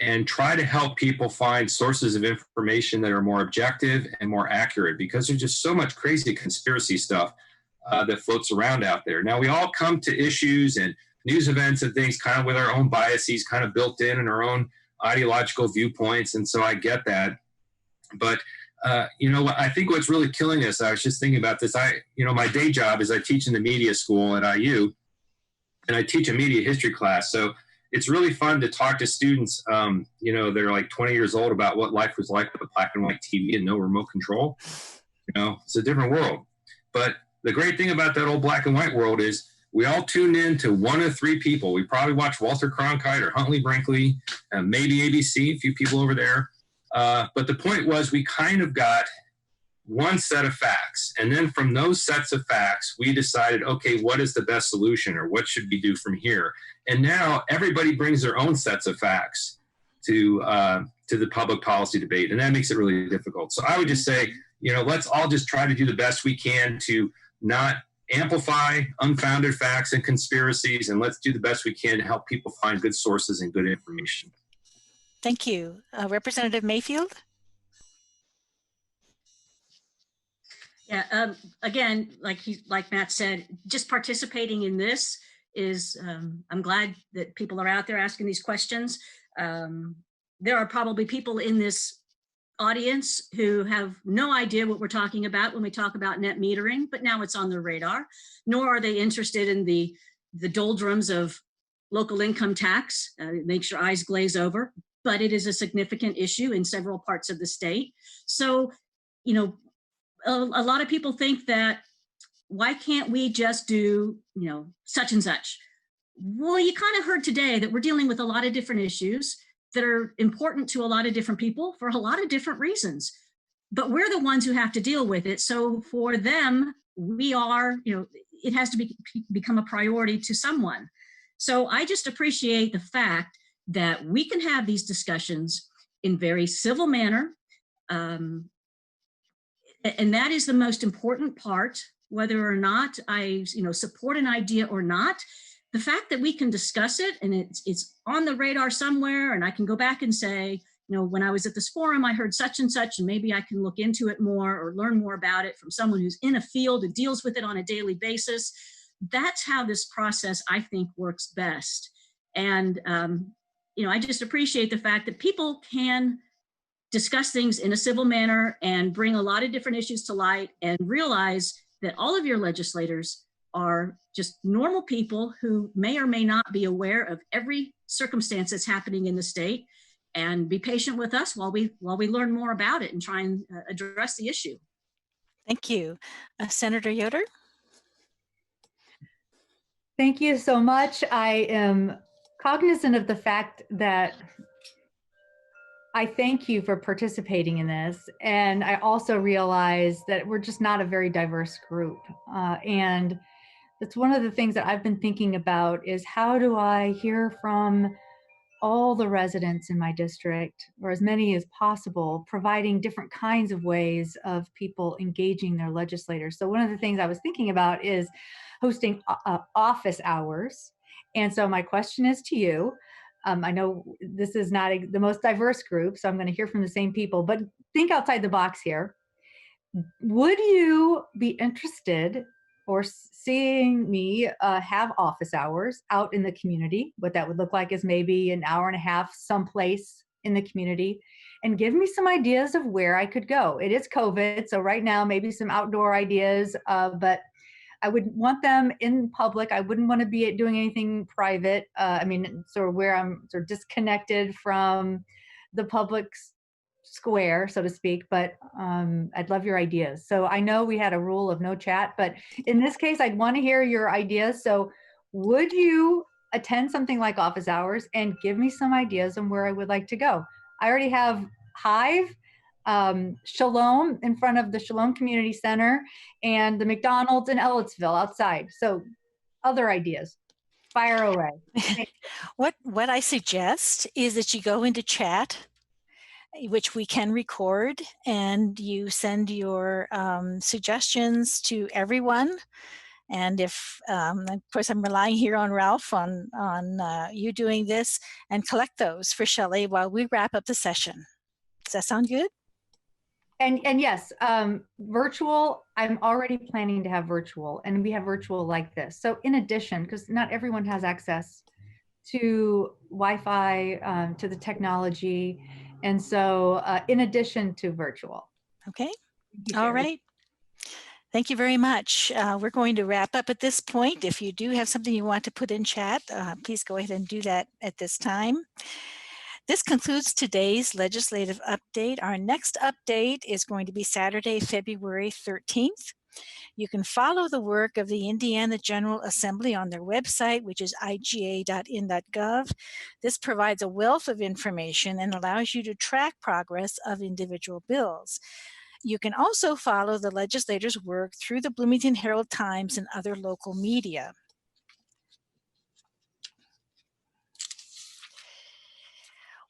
and try to help people find sources of information that are more objective and more accurate, because there's just so much crazy conspiracy stuff that floats around out there. Now, we all come to issues and news events and things kind of with our own biases kind of built in and our own ideological viewpoints. And so I get that. But, I think what's really killing us, I was just thinking about this. My day job is I teach in the media school at IU, and I teach a media history class. So it's really fun to talk to students, they're like 20 years old, about what life was like with a black and white TV and no remote control. It's a different world. But the great thing about that old black and white world is we all tuned in to one of three people. We probably watched Walter Cronkite or Huntley Brinkley, maybe ABC, a few people over there. But the point was we kind of got one set of facts. And then from those sets of facts, we decided, okay, what is the best solution, or what should we do from here? And now everybody brings their own sets of facts to the public policy debate. And that makes it really difficult. So I would just say, let's all just try to do the best we can to not amplify unfounded facts and conspiracies, and let's do the best we can to help people find good sources and good information. Thank you. Representative Mayfield? Yeah, again, like Matt said, just participating in this is, I'm glad that people are out there asking these questions. There are probably people in this audience who have no idea what we're talking about when we talk about net metering, but now it's on their radar, nor are they interested in the doldrums of local income tax. It makes your eyes glaze over, but it is a significant issue in several parts of the state. So, a lot of people think that, why can't we just do, such and such? Well, you kind of heard today that we're dealing with a lot of different issues that are important to a lot of different people for a lot of different reasons, but we're the ones who have to deal with it. So for them, we are, it has to become a priority to someone. So I just appreciate the fact that we can have these discussions in very civil manner. And that is the most important part, whether or not I, support an idea or not. The fact that we can discuss it and it's on the radar somewhere, and I can go back and say, when I was at this forum, I heard such and such, and maybe I can look into it more or learn more about it from someone who's in a field and deals with it on a daily basis. That's how this process, I think, works best. And, I just appreciate the fact that people can discuss things in a civil manner and bring a lot of different issues to light, and realize that all of your legislators are just normal people who may or may not be aware of every circumstance that's happening in the state, and be patient with us while we learn more about it and try and address the issue. Thank you. Senator Yoder? Thank you so much. I am cognizant of the fact that I thank you for participating in this. And I also realize that we're just not a very diverse group. And that's one of the things that I've been thinking about, is how do I hear from all the residents in my district, or as many as possible, providing different kinds of ways of people engaging their legislators. So one of the things I was thinking about is hosting office hours. And so my question is to you. I know this is not the most diverse group, so I'm going to hear from the same people, but think outside the box here. Would you be interested or seeing me have office hours out in the community? What that would look like is maybe an hour and a half someplace in the community, and give me some ideas of where I could go. It is COVID, so right now maybe some outdoor ideas, but I would want them in public. I wouldn't want to be doing anything private. Sort of where I'm sort of disconnected from the public square, so to speak, but I'd love your ideas. So I know we had a rule of no chat, but in this case, I'd want to hear your ideas. So would you attend something like office hours and give me some ideas on where I would like to go? I already have Hive, Shalom in front of the Shalom Community Center, and the McDonald's in Ellettsville outside. So other ideas, fire away. What I suggest is that you go into chat, which we can record, and you send your suggestions to everyone. And if, of course, I'm relying here on Ralph on you doing this, and collect those for Shelley while we wrap up the session. Does that sound good? And yes, virtual, I'm already planning to have virtual, and we have virtual like this. So in addition, because not everyone has access to Wi-Fi, to the technology. And so in addition to virtual. Okay, all right. Thank you very much. We're going to wrap up at this point. If you do have something you want to put in chat, please go ahead and do that at this time. This concludes today's legislative update. Our next update is going to be Saturday, February 13th. You can follow the work of the Indiana General Assembly on their website, which is iga.in.gov. This provides a wealth of information and allows you to track progress of individual bills. You can also follow the legislators' work through the Bloomington Herald Times and other local media.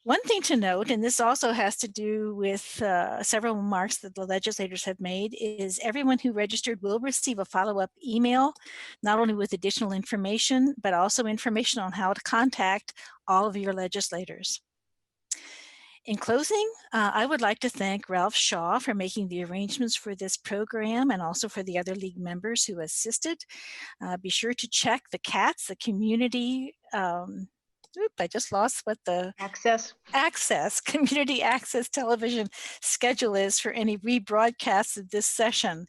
One thing to note, and this also has to do with several remarks that the legislators have made, is everyone who registered will receive a follow-up email, not only with additional information, but also information on how to contact all of your legislators. In closing, I would like to thank Ralph Shaw for making the arrangements for this program and also for the other league members who assisted. Be sure to check the CATS, the community, I just lost what the access community access television schedule is for any rebroadcasts of this session.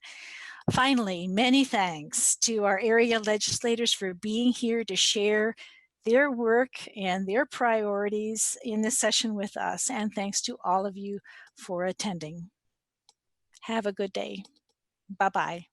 Finally, many thanks to our area legislators for being here to share their work and their priorities in this session with us. And thanks to all of you for attending. Have a good day. Bye-bye.